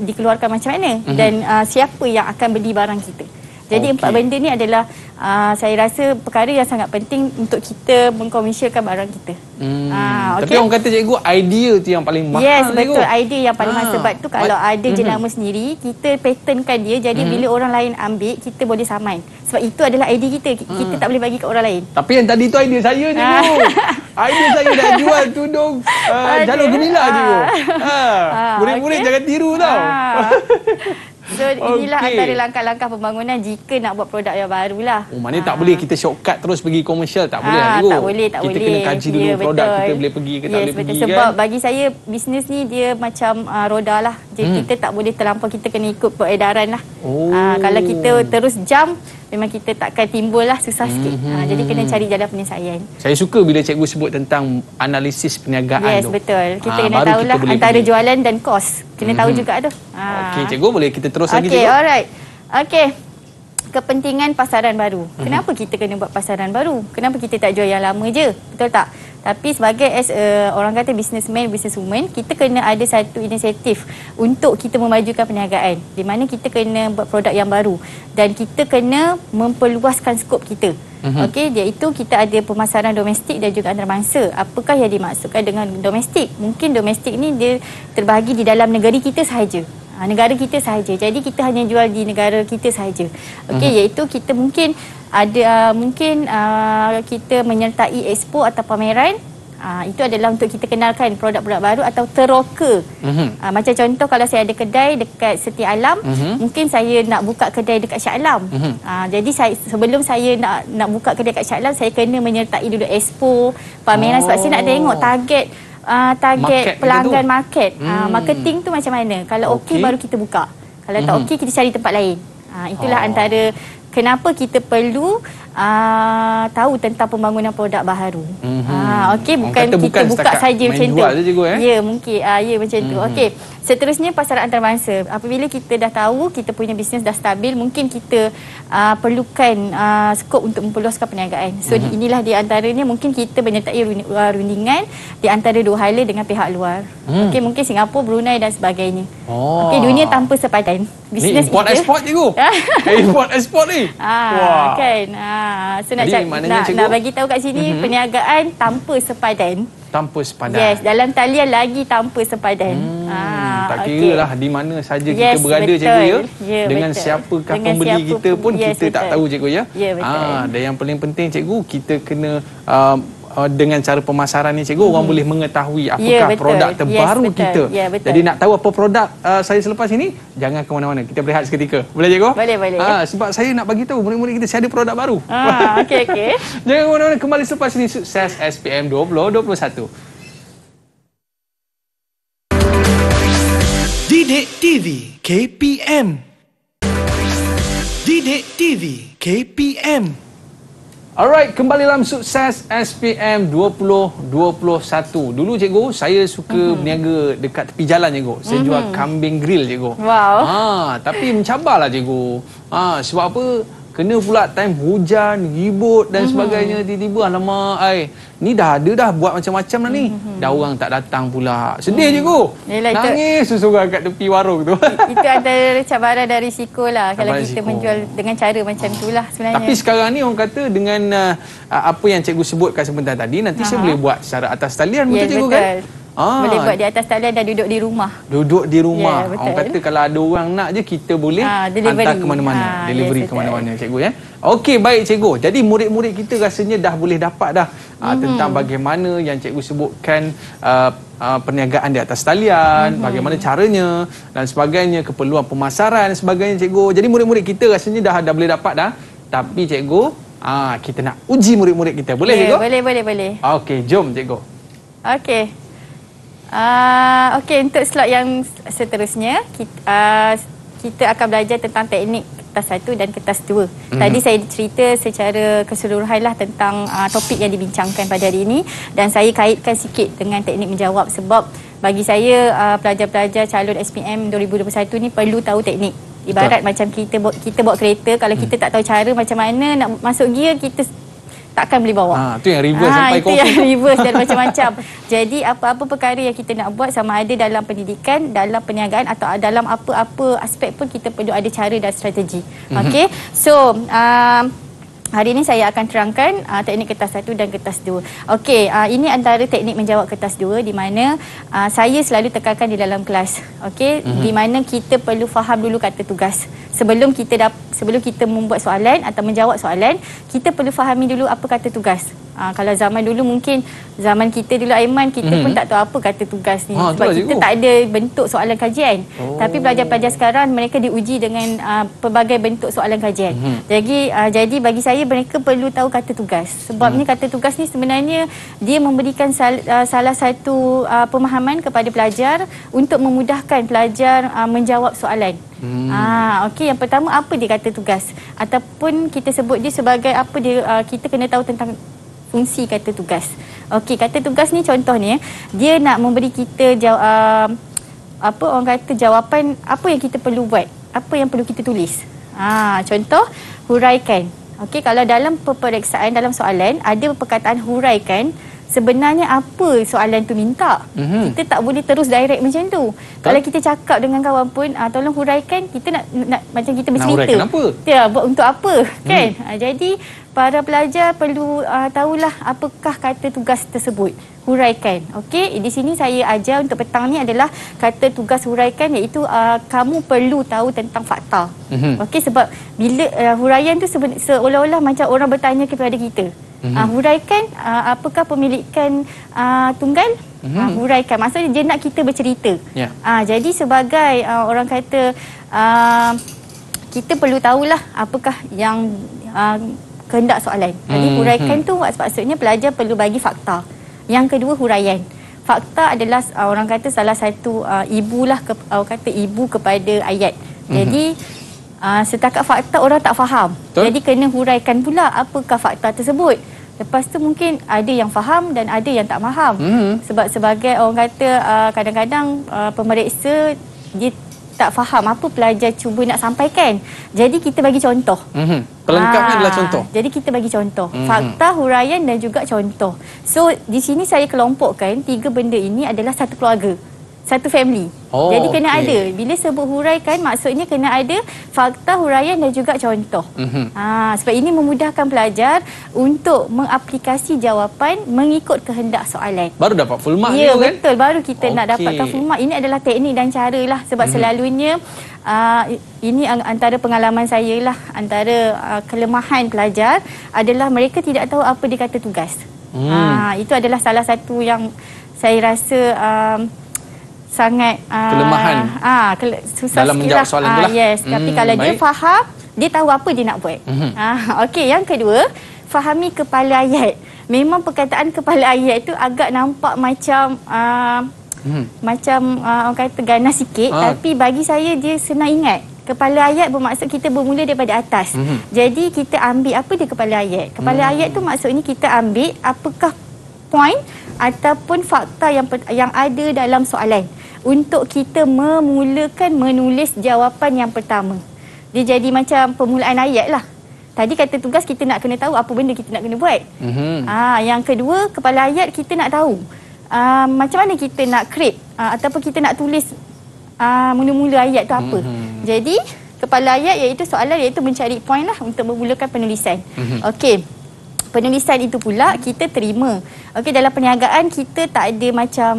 C: dikeluarkan macam mana dan siapa yang akan beli barang kita. Jadi 4 benda ni adalah saya rasa perkara yang sangat penting untuk kita mengkomersialkan barang kita.
B: Tapi orang kata cikgu, idea tu yang paling mahal.
C: Yes, betul. Idea yang paling mahal. Sebab tu kalau ada jenama sendiri, kita patentkan dia. Jadi bila orang lain ambil, kita boleh saman. Sebab itu adalah idea kita. Kita tak boleh bagi ke orang lain.
B: Tapi yang tadi tu idea saya cikgu. Idea saya dah jual tudung jalur gemilang cikgu. Murid-murid jangan tiru tau.
C: So inilah antara langkah-langkah pembangunan jika nak buat produk yang baru lah.
B: Maknanya tak boleh kita shortcut terus pergi komersial. Tak boleh lah cikgu.
C: Tak boleh.
B: Kita kena kaji dulu produk kita boleh pergi ke tak boleh pergi kan.
C: Sebab bagi saya bisnes ni dia macam roda lah. Jadi kita tak boleh terlampau, kita kena ikut peredaran lah. Kalau kita terus jump, memang kita takkan timbul lah, susah sikit. Jadi kena cari jalan penyelesaian.
B: Saya suka bila cikgu sebut tentang analisis perniagaan tu.
C: Yes, betul. Kita kena tahulah antara jualan dan kos. Kena tahu juga tu.
B: Okey, cikgu boleh kita terus lagi cikgu?
C: Okey, alright. Okey. Kepentingan pasaran baru. Kenapa kita kena buat pasaran baru? Kenapa kita tak jual yang lama je? Betul tak? Tapi sebagai orang kata businessman, businesswoman, kita kena ada satu inisiatif untuk kita memajukan perniagaan. Di mana kita kena buat produk yang baru dan kita kena memperluaskan skop kita. Okey, iaitu kita ada pemasaran domestik dan juga antarabangsa. Apakah yang dimaksudkan dengan domestik? Mungkin domestik ni dia terbahagi di dalam negara kita sahaja. Negara kita sahaja. Jadi kita hanya jual di negara kita sahaja. Okey, iaitu kita mungkin ada kita menyertai expo atau pameran. Itu adalah untuk kita kenalkan produk-produk baru atau teroka. Macam contoh kalau saya ada kedai dekat Setia Alam, mungkin saya nak buka kedai dekat Shah Alam. Jadi sebelum saya nak buka kedai dekat Shah Alam, saya kena menyertai dulu expo, pameran sebab saya nak tengok target pelanggan market. Marketing tu macam mana. Kalau okey baru kita buka. Kalau tak okey kita cari tempat lain. Itulah antara kenapa kita perlu tahu tentang pembangunan produk baharu. Okey, bukan kita buka saja macam tu. Ya, mungkin macam tu. Okey. Seterusnya pasaran antarabangsa. Apabila kita dah tahu kita punya bisnes dah stabil, mungkin kita perlukan skop untuk memperluaskan perniagaan. So inilah di antaranya mungkin kita menyertai rundingan di antara dua hala dengan pihak luar. Okey, mungkin Singapura, Brunei dan sebagainya. Okey, dunia tanpa sepadan. Bisnes
B: import export cikgu. Import export ni.
C: Kan. So nak bagi tahu kat sini perniagaan tanpa sepadan.
B: Tanpa sepadan.
C: Yes, dalam talian lagi tanpa sepadan.
B: Tak kira lah di mana saja kita berada cikgu ya. Dengan siapakah pembeli kita pun kita tak tahu cikgu ya. Dan yang paling penting cikgu, kita kena dengan cara pemasaran ni cikgu, orang boleh mengetahui apakah produk terbaru kita. Jadi nak tahu apa produk saya selepas ini, jangan ke mana-mana. Kita berehat seketika. Boleh cikgu?
C: Boleh.
B: Sebab saya nak bagi tahu murid-murid kita saya ada produk baru.
C: Okey.
B: Jangan ke mana-mana, kembali selepas ini. Sukses SPM 2021.
I: Didik TV KPM. Didik TV KPM.
B: Alright, kembali dalam Sukses SPM 2021. Dulu cikgu, saya suka berniaga dekat tepi jalan cikgu. Saya jual kambing grill cikgu.
C: Wow.
B: Tapi mencabarlah cikgu. Sebab apa? Kena pula time hujan, ribut dan sebagainya. Tiba-tiba alamak, ni dah buat macam-macam dah ni. Dah orang tak datang pula. Sedih cikgu. Nangis seorang kat tepi warung tu.
C: Itu antara cabaran dan risiko lah kalau kita menjual dengan cara macam itulah sebenarnya.
B: Tapi sekarang ni orang kata dengan apa yang cikgu sebutkan sebentar tadi, nanti saya boleh buat secara atas talian. Betul cikgu kan?
C: Boleh buat di atas talian dan duduk di rumah.
B: Duduk di rumah. Orang kata kalau ada orang nak je, kita boleh hantar ke mana-mana. Delivery ke mana-mana cikgu ya. Okey, baik cikgu. Jadi murid-murid kita rasanya dah boleh dapat dah tentang bagaimana yang cikgu sebutkan perniagaan di atas talian, bagaimana caranya dan sebagainya, keperluan pemasaran dan sebagainya cikgu. Jadi murid-murid kita rasanya dah boleh dapat dah. Tapi cikgu, kita nak uji murid-murid kita. Boleh cikgu?
C: Boleh.
B: Okey, jom cikgu.
C: Okey. Okey, untuk slot yang seterusnya kita akan belajar tentang teknik kertas 1 dan kertas 2. Tadi saya cerita secara keseluruhan lah tentang topik yang dibincangkan pada hari ini, dan saya kaitkan sikit dengan teknik menjawab sebab bagi saya pelajar-pelajar calon SPM 2021 ni perlu tahu teknik. Ibarat macam kita bawa kereta, kalau kita tak tahu cara macam mana nak masuk gear, kita takkan boleh bawa.
B: Tu yang reverse sampai
C: itu yang reverse dan macam-macam. Jadi apa-apa perkara yang kita nak buat, sama ada dalam pendidikan, dalam perniagaan atau dalam apa-apa aspek pun, kita perlu ada cara dan strategi. Okey. So hari ini saya akan terangkan teknik kertas 1 dan kertas 2. Okey, ini antara teknik menjawab kertas 2 di mana saya selalu tekankan di dalam kelas. Okey, di mana kita perlu faham dulu kata tugas. Sebelum kita membuat soalan atau menjawab soalan, kita perlu fahami dulu apa kata tugas. Kalau zaman dulu, mungkin zaman kita dulu Aiman, kita pun tak tahu apa kata tugas ni, sebab kita tak ada bentuk soalan kajian. Tapi pelajar-pelajar sekarang mereka diuji dengan pelbagai bentuk soalan kajian. Jadi bagi saya mereka perlu tahu kata tugas. Sebabnya kata tugas ni sebenarnya dia memberikan salah satu pemahaman kepada pelajar untuk memudahkan pelajar menjawab soalan. Okey, yang pertama, apa dia kata tugas, ataupun kita sebut dia sebagai apa dia, kita kena tahu tentang fungsi kata tugas. Okey, kata tugas ni contohnya dia nak memberi kita jawapan apa yang kita perlu buat, apa yang perlu kita tulis. Contoh, huraikan. Okey, kalau dalam peperiksaan, dalam soalan ada perkataan huraikan, sebenarnya apa soalan tu minta. Kita tak boleh terus direct macam tu. Kalau kita cakap dengan kawan pun, tolong huraikan, kita nak macam kita bercerita. Nak huraikan apa? Ya, buat untuk apa, kan? Jadi para pelajar perlu tahulah apakah kata tugas tersebut. Huraikan. Okey, di sini saya ajar untuk petang ni adalah kata tugas huraikan, iaitu kamu perlu tahu tentang fakta. Okey, sebab bila huraian tu seolah-olah macam orang bertanya kepada kita. Huraikan apakah pemilikan tunggal? Huraikan maksudnya dia nak kita bercerita. Jadi sebagai orang kata kita perlu tahulah apakah yang kehendak soalan. Jadi huraikan tu maksudnya pelajar perlu bagi fakta. Yang kedua, huraian. Fakta adalah orang kata salah satu ibulah ibu kepada ayat. Jadi setakat fakta orang tak faham. Jadi kena huraikan pula apakah fakta tersebut. Lepas tu mungkin ada yang faham dan ada yang tak faham. Sebab sebagai orang kata kadang-kadang pemeriksa dia tak faham apa pelajar cuba nak sampaikan. Jadi kita bagi contoh. Pelengkapnya adalah contoh. Jadi kita bagi contoh. Fakta, huraian dan juga contoh. So di sini saya kelompokkan 3 benda ini adalah satu keluarga, satu family. Jadi kena ada. Bila sebut huraikan, maksudnya kena ada fakta, huraian dan juga contoh. Sebab ini memudahkan pelajar untuk mengaplikasi jawapan mengikut kehendak soalan.
B: Baru dapat full mark.
C: Ya, betul. Baru kita nak dapatkan full mark. Ini adalah teknik dan cara lah. Sebab selalunya ini antara pengalaman saya lah, antara kelemahan pelajar adalah mereka tidak tahu apa dia kata tugas. Itu adalah salah satu yang saya rasa sangat
B: kelemahan
C: susah
B: dalam menjawab soalan tu lah.
C: Yes, tapi kalau dia faham, dia tahu apa dia nak buat. Okey, yang kedua, fahami kepala ayat. Memang perkataan kepala ayat tu agak nampak macam orang kata ganas sikit, tapi bagi saya dia senang ingat. Kepala ayat bermaksud kita bermula daripada atas. Jadi kita ambil apa dia kepala ayat. Kepala ayat tu maksudnya kita ambil apakah point ataupun fakta yang ada dalam soalan untuk kita memulakan menulis jawapan yang pertama. Dia jadi macam permulaan ayat lah. Tadi kata tugas kita nak kena tahu apa benda kita nak kena buat. Yang kedua, kepala ayat kita nak tahu macam mana kita nak create ataupun kita nak tulis mula-mula ayat tu apa. Jadi kepala ayat iaitu soalan, iaitu mencari point lah untuk memulakan penulisan. Okey. Penulisan itu pula kita terima. Okey, dalam perniagaan kita tak ada macam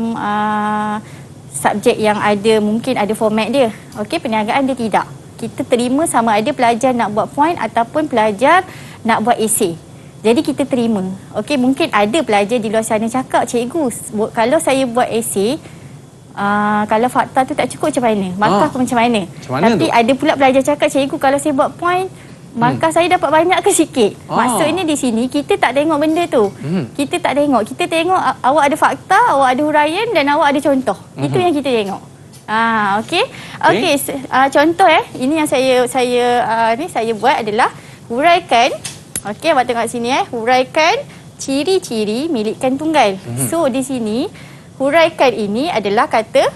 C: subjek yang ada, mungkin ada format dia. Okey, perniagaan dia tidak. Kita terima sama ada pelajar nak buat point ataupun pelajar nak buat esei. Jadi kita terima. Okey, mungkin ada pelajar di luar sana cakap, cikgu, kalau saya buat esei, kalau fakta tu tak cukup macam mana? Markah macam mana? Tapi tu? Ada pula pelajar cakap, cikgu, kalau saya buat point, markah saya dapat banyak ke sikit? Maksudnya di sini kita tak tengok benda tu. Kita tak tengok. Kita tengok awak ada fakta, awak ada huraian dan awak ada contoh. Itu yang kita tengok. Okey. Okey, contoh ini yang saya buat adalah huraikan. Okey, awak tengok sini huraikan ciri-ciri milikkan tunggal. So di sini huraikan ini adalah kata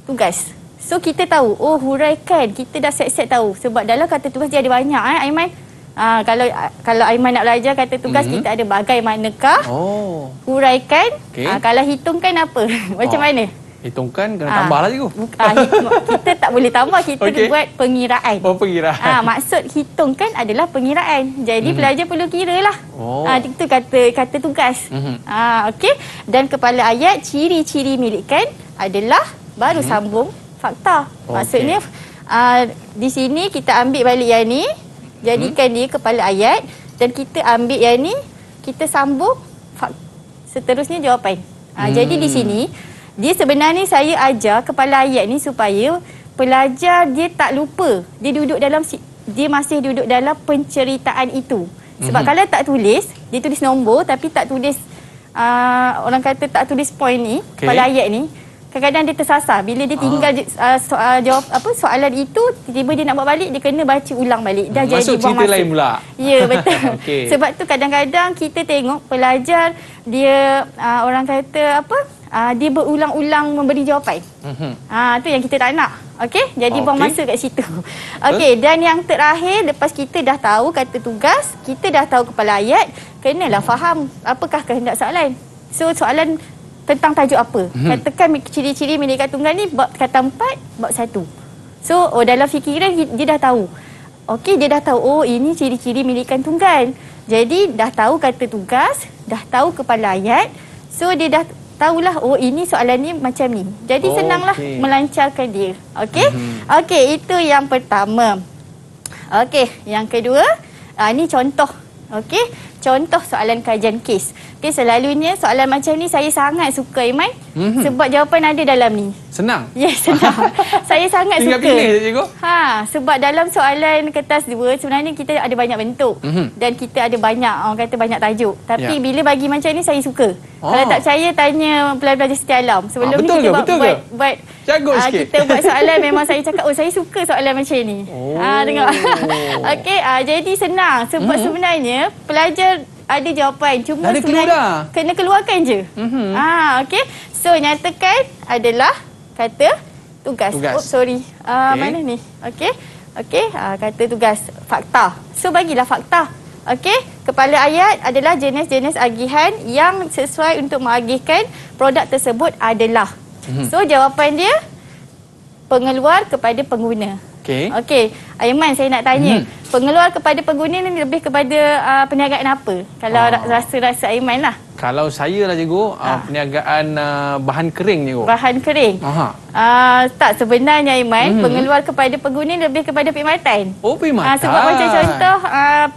C: tugas. So kita tahu, huraikan, kita dah set tahu. Sebab dalam kata tugas dia ada banyak Aiman. Kalau Aiman nak belajar kata tugas, kita ada bagaimanakah, huraikan, kalau hitungkan apa? Macam mana?
B: Hitungkan kena tambah lah cikgu.
C: Kita tak boleh tambah, kita buat pengiraan.
B: Pengiraan.
C: Maksud hitungkan adalah pengiraan. Jadi pelajar perlu kira lah. Itu kata tugas. Okey. Dan kepala ayat, ciri-ciri milikkan adalah baru sambung fakta. Maksudnya di sini kita ambil balik yang ni, jadikan dia kepala ayat, dan kita ambil yang ni, kita sambung seterusnya jawapan. Jadi di sini dia sebenarnya saya ajar kepala ayat ni supaya pelajar dia tak lupa. Dia masih duduk dalam penceritaan itu. Sebab kalau tak tulis, dia tulis nombor tapi tak tulis orang kata tak tulis point ni, kepala ayat ni, kadang-kadang dia tersasar. Bila dia tinggal soalan itu, tiba-tiba dia nak buat balik, dia kena baca ulang balik. Dah
B: masuk
C: jadi buang
B: cerita
C: masa.
B: lain pula.
C: Ya, betul. Sebab tu kadang-kadang kita tengok pelajar dia orang kata dia berulang-ulang memberi jawapan. Tu yang kita tak nak. Okey, jadi buang masa kat situ. Okey, dan yang terakhir, lepas kita dah tahu kata tugas, kita dah tahu kepala ayat, kenalah faham apakah kehendak soalan. So soalan tentang tajuk apa? Katakan ciri-ciri milik tunggal ni bab kata 4, bab 1. So dalam fikiran dia dah tahu. Okey, dia dah tahu ini ciri-ciri milikan tunggal. Jadi dah tahu kata tugas, dah tahu kepala ayat. So dia dah tahulah ini soalan ni macam ni. Jadi senanglah melancarkan dia. Okey? Okey, itu yang pertama. Okey, yang kedua, ni contoh. Okey, contoh soalan kajian kes. Okey, selalunya soalan macam ni saya sangat suka, Iman. Sebab jawapan ada dalam ni.
B: Senang?
C: Yes, senang. Saya sangat
B: tinggal
C: suka.
B: Tinggal pilih je, cikgu.
C: Sebab dalam soalan kertas 2, sebenarnya kita ada banyak bentuk. Dan kita ada banyak, orang kata banyak tajuk. Tapi bila bagi macam ni, saya suka. Kalau tak percaya, tanya pelajar-pelajar Setia Alam. Sebelum ni kita buat kita buat soalan, memang saya cakap, saya suka soalan macam ni. Tengok. Okey, jadi senang. Sebab sebenarnya, pelajar ada jawapan, cuma sebenarnya kena keluarkan je. Okey. So nyatakan adalah kata tugas. Mana ni? Okey. Kata tugas fakta. So bagilah fakta. Okey, kepala ayat adalah jenis-jenis agihan yang sesuai untuk mengagihkan produk tersebut adalah. So jawapan dia pengeluar kepada pengguna. Okey, Aiman, saya nak tanya, pengeluar kepada pengguna ni lebih kepada perniagaan apa? Kalau rasa-rasa Aiman lah.
B: Kalau saya lah cikgu, perniagaan bahan kering cikgu.
C: Bahan kering? Tak, sebenarnya Aiman, pengeluar kepada pengguna lebih kepada perkhidmatan. Perkhidmatan. Sebab macam contoh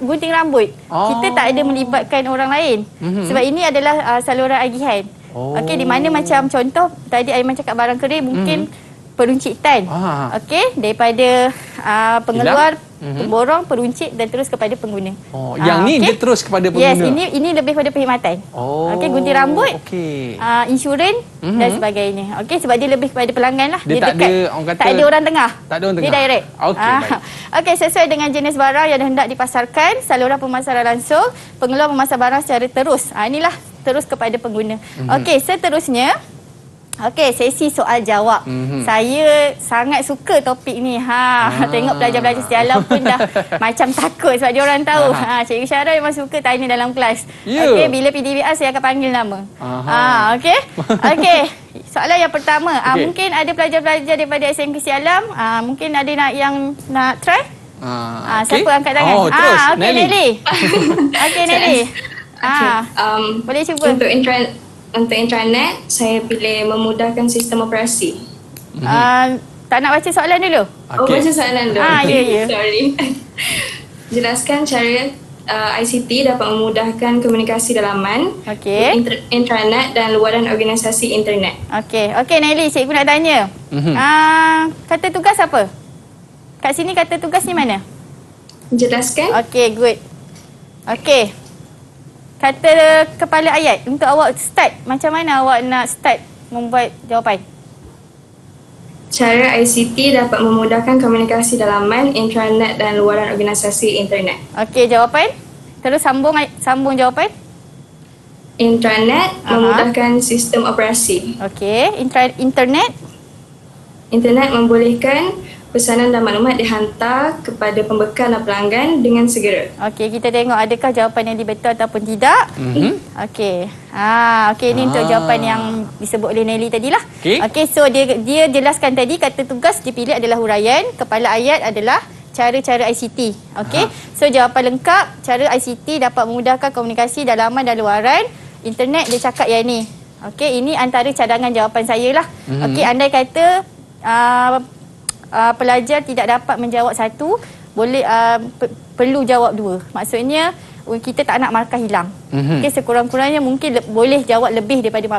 C: gunting rambut. Kita tak ada melibatkan orang lain. Sebab ini adalah saluran agihan. Okey, di mana macam contoh tadi Aiman cakap barang kering mungkin peruncitan. Okey, daripada pengeluar, pemborong, peruncit dan terus kepada pengguna.
B: Yang ni dia terus kepada pengguna.
C: Yes, ini lebih pada perkhidmatan. Okey, gunting rambut, insurans dan sebagainya. Okey, sebab dia lebih kepada pelanggan lah. Dia dekat, tak ada orang tengah.
B: Tak ada orang tengah.
C: Dia direct. Okey, sesuai dengan jenis barang yang hendak dipasarkan, saluran pemasaran langsung, pengeluar memasar barang secara terus. Inilah terus kepada pengguna. Okey, seterusnya sesi soal jawab. Saya sangat suka topik ni. Tengok pelajar-pelajar Setia Alam pun dah macam takut sebab dia orang tahu. Cikgu Syara memang suka tanya dalam kelas. Okey, bila PDBR saya akan panggil nama. Okey. Soalan yang pertama, mungkin ada pelajar-pelajar daripada SMK Setia Alam, mungkin ada yang nak try? Siapa angkat tangan?
B: Terus,
C: okey, Nelly. Okey, Nelly. Boleh cuba.
G: Untuk intranet, saya pilih memudahkan sistem operasi.
C: Tak nak baca soalan dulu?
G: Baca soalan dulu.
C: Ya.
G: Sorry. Jelaskan cara ICT dapat memudahkan komunikasi dalaman, intranet dan luaran organisasi internet.
C: Okey, Nelly, cikgu nak tanya. Kata tugas apa? Kat sini kata tugas ni mana?
G: Jelaskan.
C: Okey, good. Okey. Kata kepala ayat, untuk awak start, macam mana awak nak start membuat jawapan?
G: Cara ICT dapat memudahkan komunikasi dalaman, intranet dan luaran organisasi internet.
C: Okey, jawapan. Terus sambung jawapan.
G: Intranet memudahkan sistem operasi.
C: Okey, internet.
G: Internet membolehkan pesanan dan maklumat dihantar kepada pembekal dan pelanggan dengan segera.
C: Okey, kita tengok adakah jawapan yang betul ataupun tidak. Okey. Okey, ini untuk jawapan yang disebut oleh Nelly tadilah. Okey, so dia jelaskan tadi kata tugas dipilih adalah huraian, kepala ayat adalah cara-cara ICT. Okey. So jawapan lengkap, cara ICT dapat memudahkan komunikasi dalaman dan luaran. Internet dia cakap yang ni. Okey, ini antara cadangan jawapan saya lah. Okey, andai kata pelajar tidak dapat menjawab satu, boleh perlu jawab dua. Maksudnya kita tak nak markah hilang. Okey, sekurang-kurangnya mungkin boleh jawab lebih daripada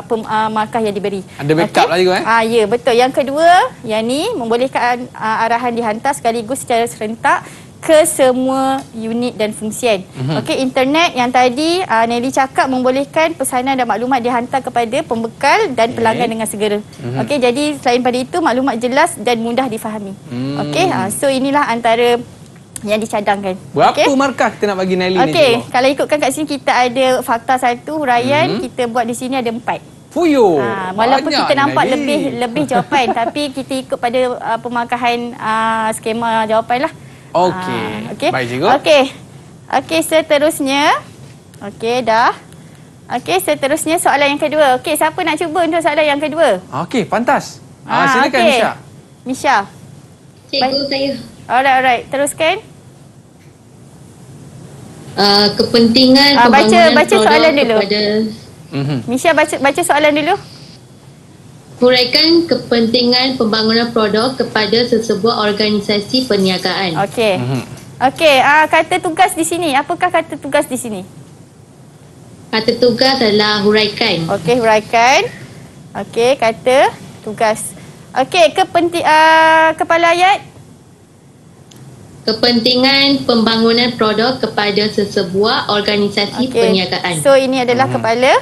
C: markah yang diberi.
B: Ada backup lah juga
C: ya, betul. Yang kedua, yang ni membolehkan arahan dihantar sekaligus secara serentak ke semua unit dan fungsian. Okey, internet yang tadi Nelly cakap membolehkan pesanan dan maklumat dihantar kepada pembekal dan pelanggan dengan segera. Okey, jadi selain pada itu maklumat jelas dan mudah difahami. Okey, so inilah antara yang dicadangkan.
B: Berapa markah kita nak bagi Nelly ni?
C: Okey, kalau ikutkan kat sini kita ada fakta 1, huraian, kita buat di sini ada 4.
B: Fuyo.
C: Walaupun kita nampak lebih jawapan tapi kita ikut pada pemarkahan skema jawapan lah.
B: Okey. Baik, cikgu.
C: Okey, seterusnya. Okey, dah. Okey, seterusnya soalan yang kedua. Okey, siapa nak cuba untuk soalan yang kedua?
B: Okey, pantas. Silakan Misha.
C: Misha.
A: Cikgu saya.
C: Alright. Teruskan.
A: Kepentingan pembangunan
C: baca soalan dulu. Misha baca soalan dulu.
A: Huraikan kepentingan pembangunan produk kepada sesebuah organisasi perniagaan.
C: Okey. Kata tugas di sini. Apakah kata tugas di sini?
A: Kata tugas adalah huraikan.
C: Okey, huraikan. Okey, kata tugas. Okey, kepala ayat.
A: Kepentingan pembangunan produk kepada sesebuah organisasi perniagaan.
C: So ini adalah kepala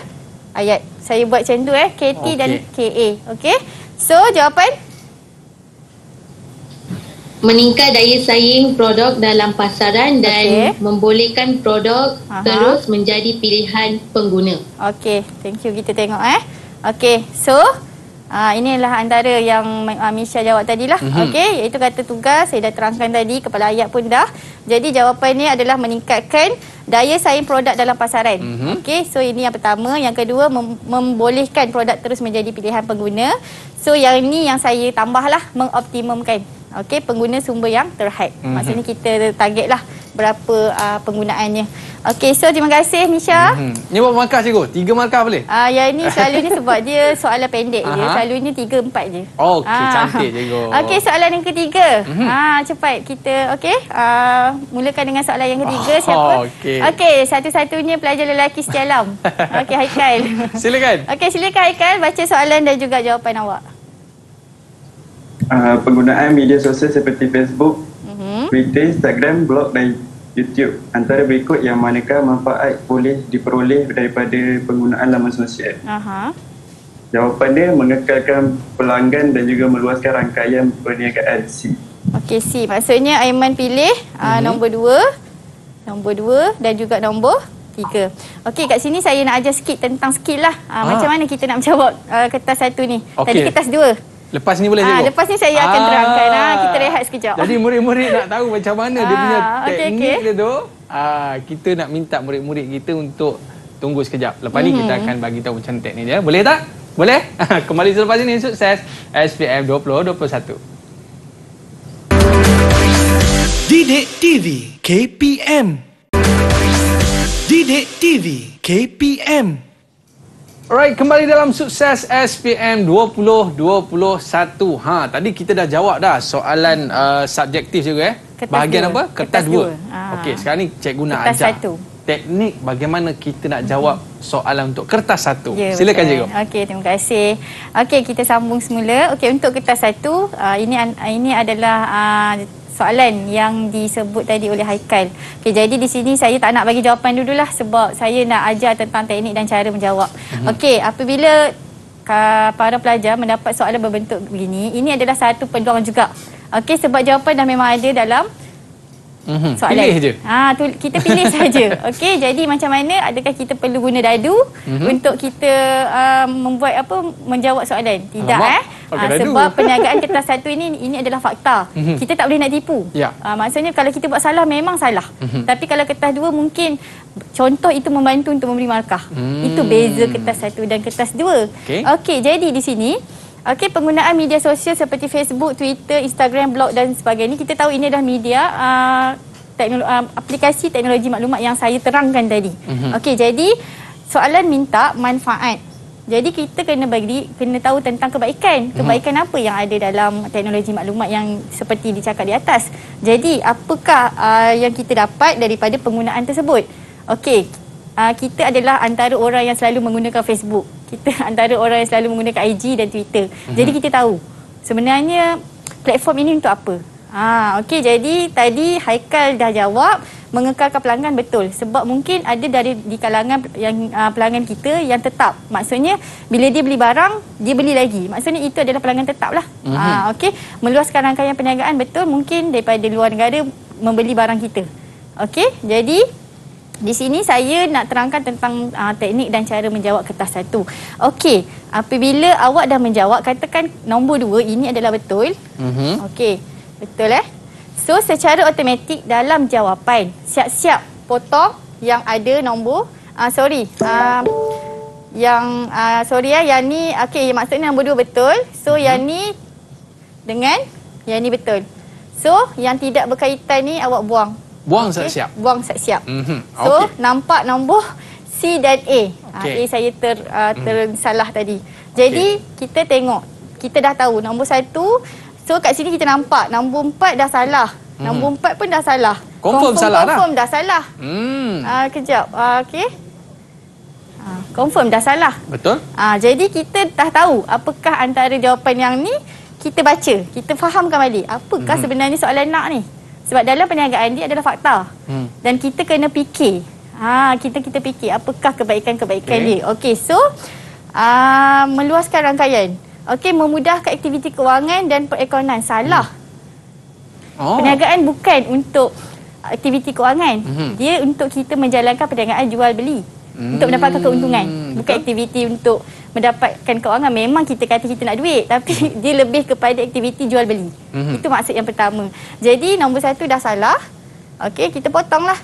C: ayat. Saya buat macam tu KT dan KA. Okey. So jawapan?
A: Meningkat daya saing produk dalam pasaran dan membolehkan produk terus menjadi pilihan pengguna.
C: Okey, thank you. Kita tengok Okey, so inilah antara yang Misha jawab tadilah. Okey, iaitu kata tugas saya dah terangkan tadi, kepala ayat pun dah. Jadi jawapannya adalah meningkatkan daya saing produk dalam pasaran. Okey, so ini yang pertama. Yang kedua, membolehkan produk terus menjadi pilihan pengguna. So yang ini yang saya tambahlah, mengoptimumkan pengguna sumber yang terhad. Maksudnya kita targetlah berapa penggunaannya. Okey, so terima kasih Misha.
B: Ni berapa markah cikgu? 3 markah boleh?
C: Yang ini selalunya sebab dia soalan pendek je. Selalunya 3-4 je.
B: Okey, cantik cikgu.
C: Okey, soalan yang ketiga. Cepat kita mulakan dengan soalan yang ketiga. Siapa? Okey, satu-satunya pelajar lelaki setia alam. Okey, Haikal.
B: Silakan.
C: Okey, silakan Haikal baca soalan dan juga jawapan awak.
H: Penggunaan media sosial seperti Facebook, Twitter, Instagram, blog dan YouTube. Antara berikut yang manakah manfaat boleh diperoleh daripada penggunaan laman sosial? Jawapan dia mengekalkan pelanggan dan juga meluaskan rangkaian perniagaan. C. Okey,
C: C. Maksudnya Aiman pilih nombor 2 dan juga nombor 3. Okey, kat sini saya nak ajar sikit tentang skill lah. Macam mana kita nak menjawab kertas 1 ni. Tadi kertas 2.
B: Lepas ni boleh cikgu?
C: Lepas ni saya akan terangkan. Kita rehat sekejap.
B: Jadi murid-murid nak tahu macam mana dia punya teknik dia tu. Kita nak minta murid-murid kita untuk tunggu sekejap. Lepas ni kita akan bagi tahu macam teknik dia. Boleh tak? Boleh? Kembali selepas ini, sukses SPM 2021.
I: Didik TV KPM. Didik TV KPM.
B: Alright, kembali dalam sukses SPM 2021. Tadi kita dah jawab dah soalan subjektif juga Bahagian apa? Kertas 2. Okey, sekarang ni cikgu nak ajar teknik bagaimana kita nak jawab soalan untuk kertas 1. Silakan cikgu.
C: Okey, terima kasih. Okey, kita sambung semula. Okey, untuk kertas 1, ini adalah soalan yang disebut tadi oleh Haikal. Okey, jadi di sini saya tak nak bagi jawapan dululah sebab saya nak ajar tentang teknik dan cara menjawab. Okey, apabila para pelajar mendapat soalan berbentuk begini, ini adalah satu peluang juga. Okey, sebab jawapan dah memang ada dalam soalan.
B: Pilih je.
C: Kita pilih saja. Okey, jadi macam mana? Adakah kita perlu guna dadu untuk kita menjawab soalan? Tidak. Sebab perniagaan kertas satu ini adalah fakta. Kita tak boleh nak tipu. Maksudnya kalau kita buat salah memang salah. Tapi kalau kertas dua mungkin contoh itu membantu untuk memberi markah. Itu beza kertas satu dan kertas dua. Okey, jadi di sini penggunaan media sosial seperti Facebook, Twitter, Instagram, blog dan sebagainya, kita tahu ini adalah media aplikasi teknologi maklumat yang saya terangkan tadi. Okey, jadi soalan minta manfaat. Jadi kita kena tahu tentang kebaikan apa yang ada dalam teknologi maklumat yang seperti dicakap di atas. Jadi apakah yang kita dapat daripada penggunaan tersebut? Okey, kita adalah antara orang yang selalu menggunakan Facebook. Kita antara orang yang selalu menggunakan IG dan Twitter. Jadi kita tahu sebenarnya platform ini untuk apa. Okey, jadi tadi Haikal dah jawab mengekalkan pelanggan, betul. Sebab mungkin ada di kalangan yang pelanggan kita yang tetap. Maksudnya bila dia beli barang, dia beli lagi. Maksudnya itu adalah pelanggan tetap lah. Okey, meluaskan rangkaian perniagaan, betul. Mungkin daripada luar negara membeli barang kita. Okey, jadi di sini saya nak terangkan tentang teknik dan cara menjawab kertas satu. Okey, apabila awak dah menjawab, katakan nombor 2 ini adalah betul. Okey, betul So secara automatik dalam jawapan, siap-siap potong yang ada nombor yang ni okey, maksudnya nombor 2 betul. So yang ni dengan yang ni betul. So yang tidak berkaitan ni awak buang.
B: Buang siap-siap.
C: Buang siap-siap. So nampak nombor C dan A. A saya tersalah tadi. Jadi kita tengok, kita dah tahu nombor 1. So kat sini kita nampak nombor 4 dah salah. Nombor 4 pun dah salah.
B: Confirm salah dah.
C: Confirm dah salah. Kejap. Okey. Confirm dah salah.
B: Betul.
C: Jadi kita dah tahu apakah antara jawapan yang ni, kita baca, kita fahamkan balik apakah sebenarnya soalan nak ni. Sebab dalam perniagaan dia adalah fakta. Dan kita kena fikir. Kita fikir apakah kebaikan-kebaikan dia. Okey, so meluaskan rangkaian. Okey, memudahkan aktiviti kewangan dan perekonomian. Salah. Perniagaan bukan untuk aktiviti kewangan. Dia untuk kita menjalankan perniagaan jual beli. Untuk mendapatkan keuntungan. Bukan aktiviti untuk mendapatkan kewangan. Memang kita kata kita nak duit, tapi dia lebih kepada aktiviti jual beli. Itu maksud yang pertama. Jadi nombor 1 dah salah. Okey, kita potonglah.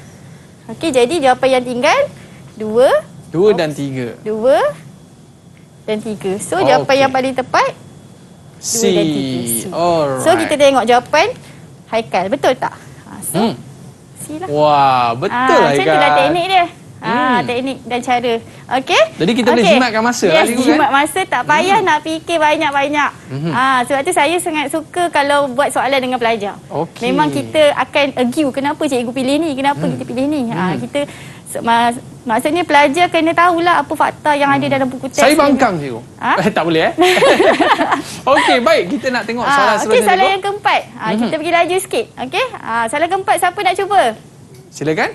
C: Okey, jadi jawapan yang tinggal 2
B: dan 3.
C: 2 dan 3. So jawapan yang paling tepat
B: C.
C: 2 dan 3. So kita tengok jawapan Haikal, betul tak? C lah.
B: Wah, betul Haikal.
C: Macam itulah teknik dia. Teknik dan cara. Okey?
B: Jadi kita boleh jimatkan masa lah cikgu kan?
C: Jimat masa, tak payah nak fikir banyak-banyak. Sebab tu saya sangat suka kalau buat soalan dengan pelajar. Memang kita akan argue kenapa cikgu pilih ni, kenapa kita pilih ni. Kita maksudnya pelajar kena tahulah apa fakta yang ada dalam buku teks.
B: Saya bangkang cikgu. Tak boleh Okey, baik, kita nak tengok soalan seterusnya.
C: Okey, soalan yang keempat. Kita pergi laju sikit. Okey? Soalan keempat, siapa nak cuba?
B: Silakan.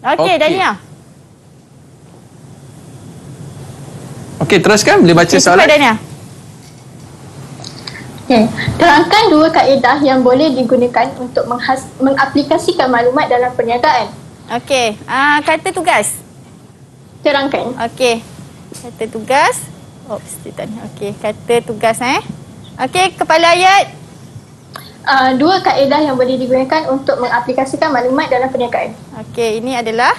C: Okey, Dania.
B: Okey, teruskan, boleh baca soalan.
C: Dania.
E: Terangkan 2 kaedah yang boleh digunakan untuk mengaplikasikan maklumat dalam perniagaan.
C: Okey, kata tugas.
E: Terangkan.
C: Okey, kata tugas. Okey, kata tugas Okey, kepala ayat.
E: 2 kaedah yang boleh digunakan untuk mengaplikasikan maklumat dalam perniagaan.
C: Okey, ini adalah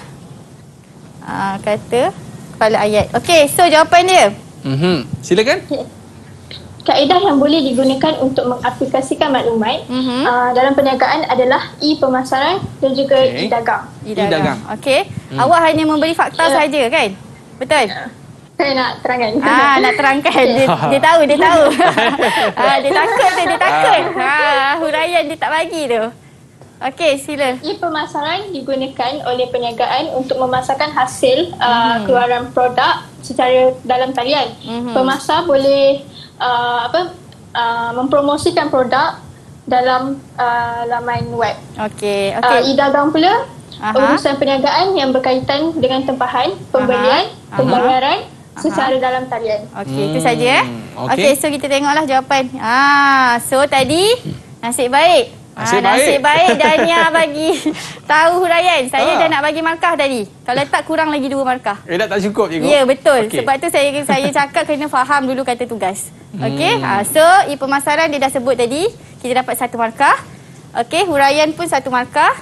C: kata kepala ayat. Okey, so jawapan dia.
B: Silakan.
E: Kaedah yang boleh digunakan untuk mengaplikasikan maklumat dalam perniagaan adalah pemasaran dan juga dagang.
C: Dagang. Okey. Awak hanya memberi fakta saja kan? Betul?
E: Saya nak terangkan.
C: Nak terangkan. Dia tahu. Dia takut. Huraian dia tak bagi tu. Okey, sila.
E: Pemasaran digunakan oleh perniagaan untuk memasarkan hasil keluaran produk secara dalam talian. Pemasar boleh mempromosikan produk dalam laman web.
C: Okey.
E: E-dagang pula urusan perniagaan yang berkaitan dengan tempahan, pembelian, pembayaran secara dalam talian.
C: Okey, itu saja Okey, so kita tengoklah jawapan. So tadi nasib baik Nasib baik Dania bagi tahu huraian. Saya dah nak bagi markah tadi. Kalau tak kurang lagi 2 markah.
B: Dah tak cukup cikgu.
C: Ya, betul. Sebab tu saya cakap kena faham dulu kata tugas. Okey. So, pemasaran dia dah sebut tadi, kita dapat 1 markah. Okey, huraian pun 1 markah.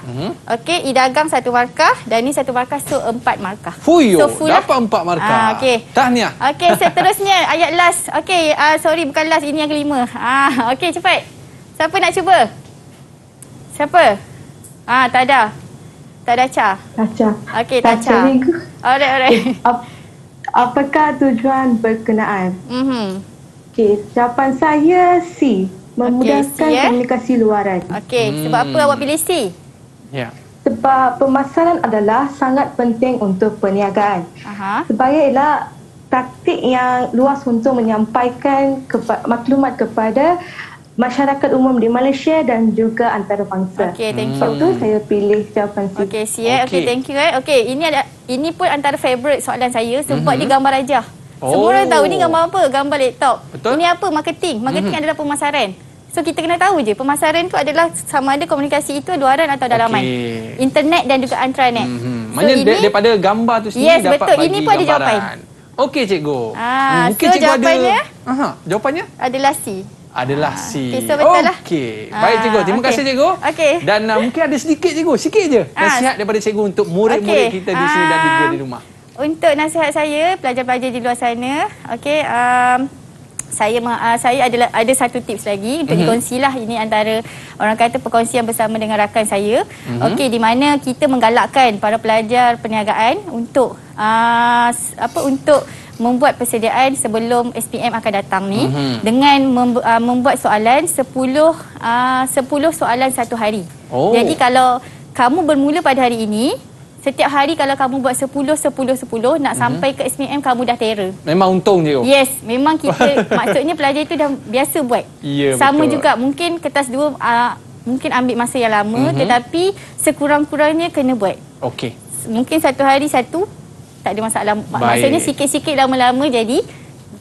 C: Okey, dagang 1 markah dan ni 1 markah, so 4 markah.
B: Fuyo, so, dapat 4 markah.
C: Okey.
B: Tahniah.
C: Okey, seterusnya ayat last. Okey, sorry bukan last, ini yang kelima. Okey, cepat. Siapa nak cuba? Siapa? Tak ada. Tak ada Cha.
D: Tacha.
C: Okey, Tacha. Alright.
D: Apakah tujuan berkenaan? Okey, jawapan saya C. Memudahkan komunikasi luaran.
C: Okey, sebab apa awak pilih C?
B: Ya.
D: Sebab pemasaran adalah sangat penting untuk perniagaan. Sebaya ialah taktik yang luas untuk menyampaikan maklumat kepada masyarakat umum di Malaysia dan juga antarabangsa.
C: Okey, thank you.
D: Sebab tu saya pilih jawapan C.
C: Okey, C. Okey, thank you. Okey, ini pun antara favorite soalan saya sebab dia gambar rajah. Semua orang tahu ni gambar apa? Gambar laptop.
B: Betul.
C: Ini apa? Marketing. Marketing adalah pemasaran. So kita kena tahu je pemasaran tu adalah sama ada komunikasi itu luaran atau dalaman. Internet dan juga intranet.
B: Maknanya daripada gambar tu sendiri dapat
C: betul.
B: bagi
C: Ini pun ada jawapan.
B: Okey cikgu.
C: Mungkin so jawapannya
B: jawapannya
C: adalah C.
B: Adalah C.
C: Okay, so betul lah.
B: Okey. Baik cikgu, terima kasih cikgu.
C: Okey.
B: Dan mungkin ada sedikit cikgu, sikit je nasihat daripada cikgu untuk murid-murid kita di sini dan juga di rumah.
C: Untuk nasihat saya, pelajar-pelajar di luar sana, okey, saya ada satu tips lagi untuk dikongsilah. Ini antara orang kata perkongsian bersama dengan rakan saya. Okey, di mana kita menggalakkan para pelajar perniagaan untuk untuk membuat persediaan sebelum SPM akan datang ni dengan membuat soalan 10 soalan satu hari. Jadi kalau kamu bermula pada hari ini, setiap hari kalau kamu buat 10 nak sampai ke SPM kamu dah terror.
B: Memang untung je.
C: Yes, memang kita maksudnya pelajar itu dah biasa buat.
B: Ya,
C: sama
B: betul.
C: juga mungkin kertas 2 mungkin ambil masa yang lama tetapi sekurang-kurangnya kena buat.
B: Okey.
C: Mungkin satu hari satu tak ada masalah. Maksudnya sikit-sikit lama-lama jadi.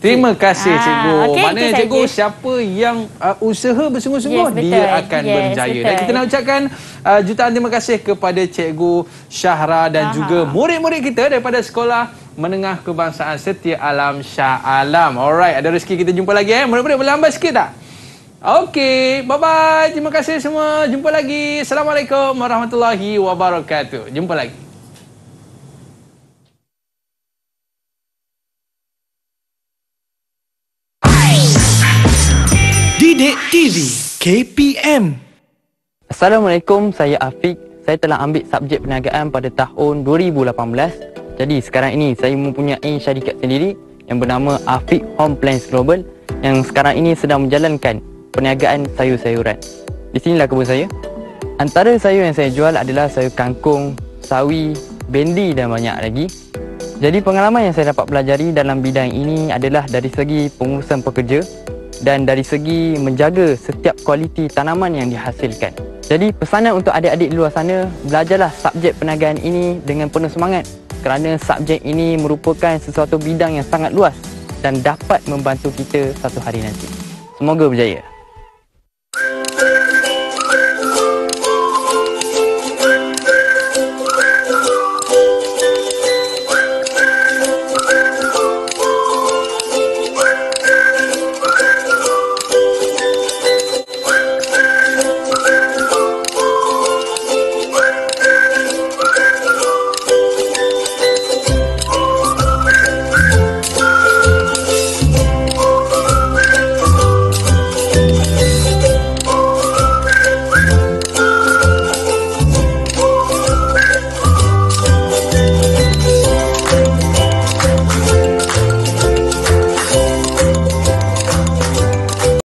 B: Terima kasih cikgu.
C: Okay,
B: maknanya cikgu siapa yang usaha bersungguh-sungguh dia akan berjaya. Dan kita nak ucapkan jutaan terima kasih kepada cikgu Syahra dan juga murid-murid kita daripada Sekolah Menengah Kebangsaan Setia Alam Shah Alam. Alright, ada rezeki kita jumpa lagi murid-murid boleh lambat sikit tak? Okey, bye-bye. Terima kasih semua. Jumpa lagi. Assalamualaikum warahmatullahi wabarakatuh. Jumpa lagi.
I: Didik TV KPM.
J: Assalamualaikum, saya Afiq. Saya telah ambil subjek perniagaan pada tahun 2018. Jadi sekarang ini saya mempunyai syarikat sendiri yang bernama Afiq Home Plans Global yang sekarang ini sedang menjalankan perniagaan sayur-sayuran. Di sinilah kebun saya. Antara sayur yang saya jual adalah sayur kangkung, sawi, bendi dan banyak lagi. Jadi pengalaman yang saya dapat pelajari dalam bidang ini adalah dari segi pengurusan pekerja dan dari segi menjaga setiap kualiti tanaman yang dihasilkan. Jadi pesanan untuk adik-adik di luar sana, belajarlah subjek perniagaan ini dengan penuh semangat kerana subjek ini merupakan sesuatu bidang yang sangat luas dan dapat membantu kita satu hari nanti. Semoga berjaya.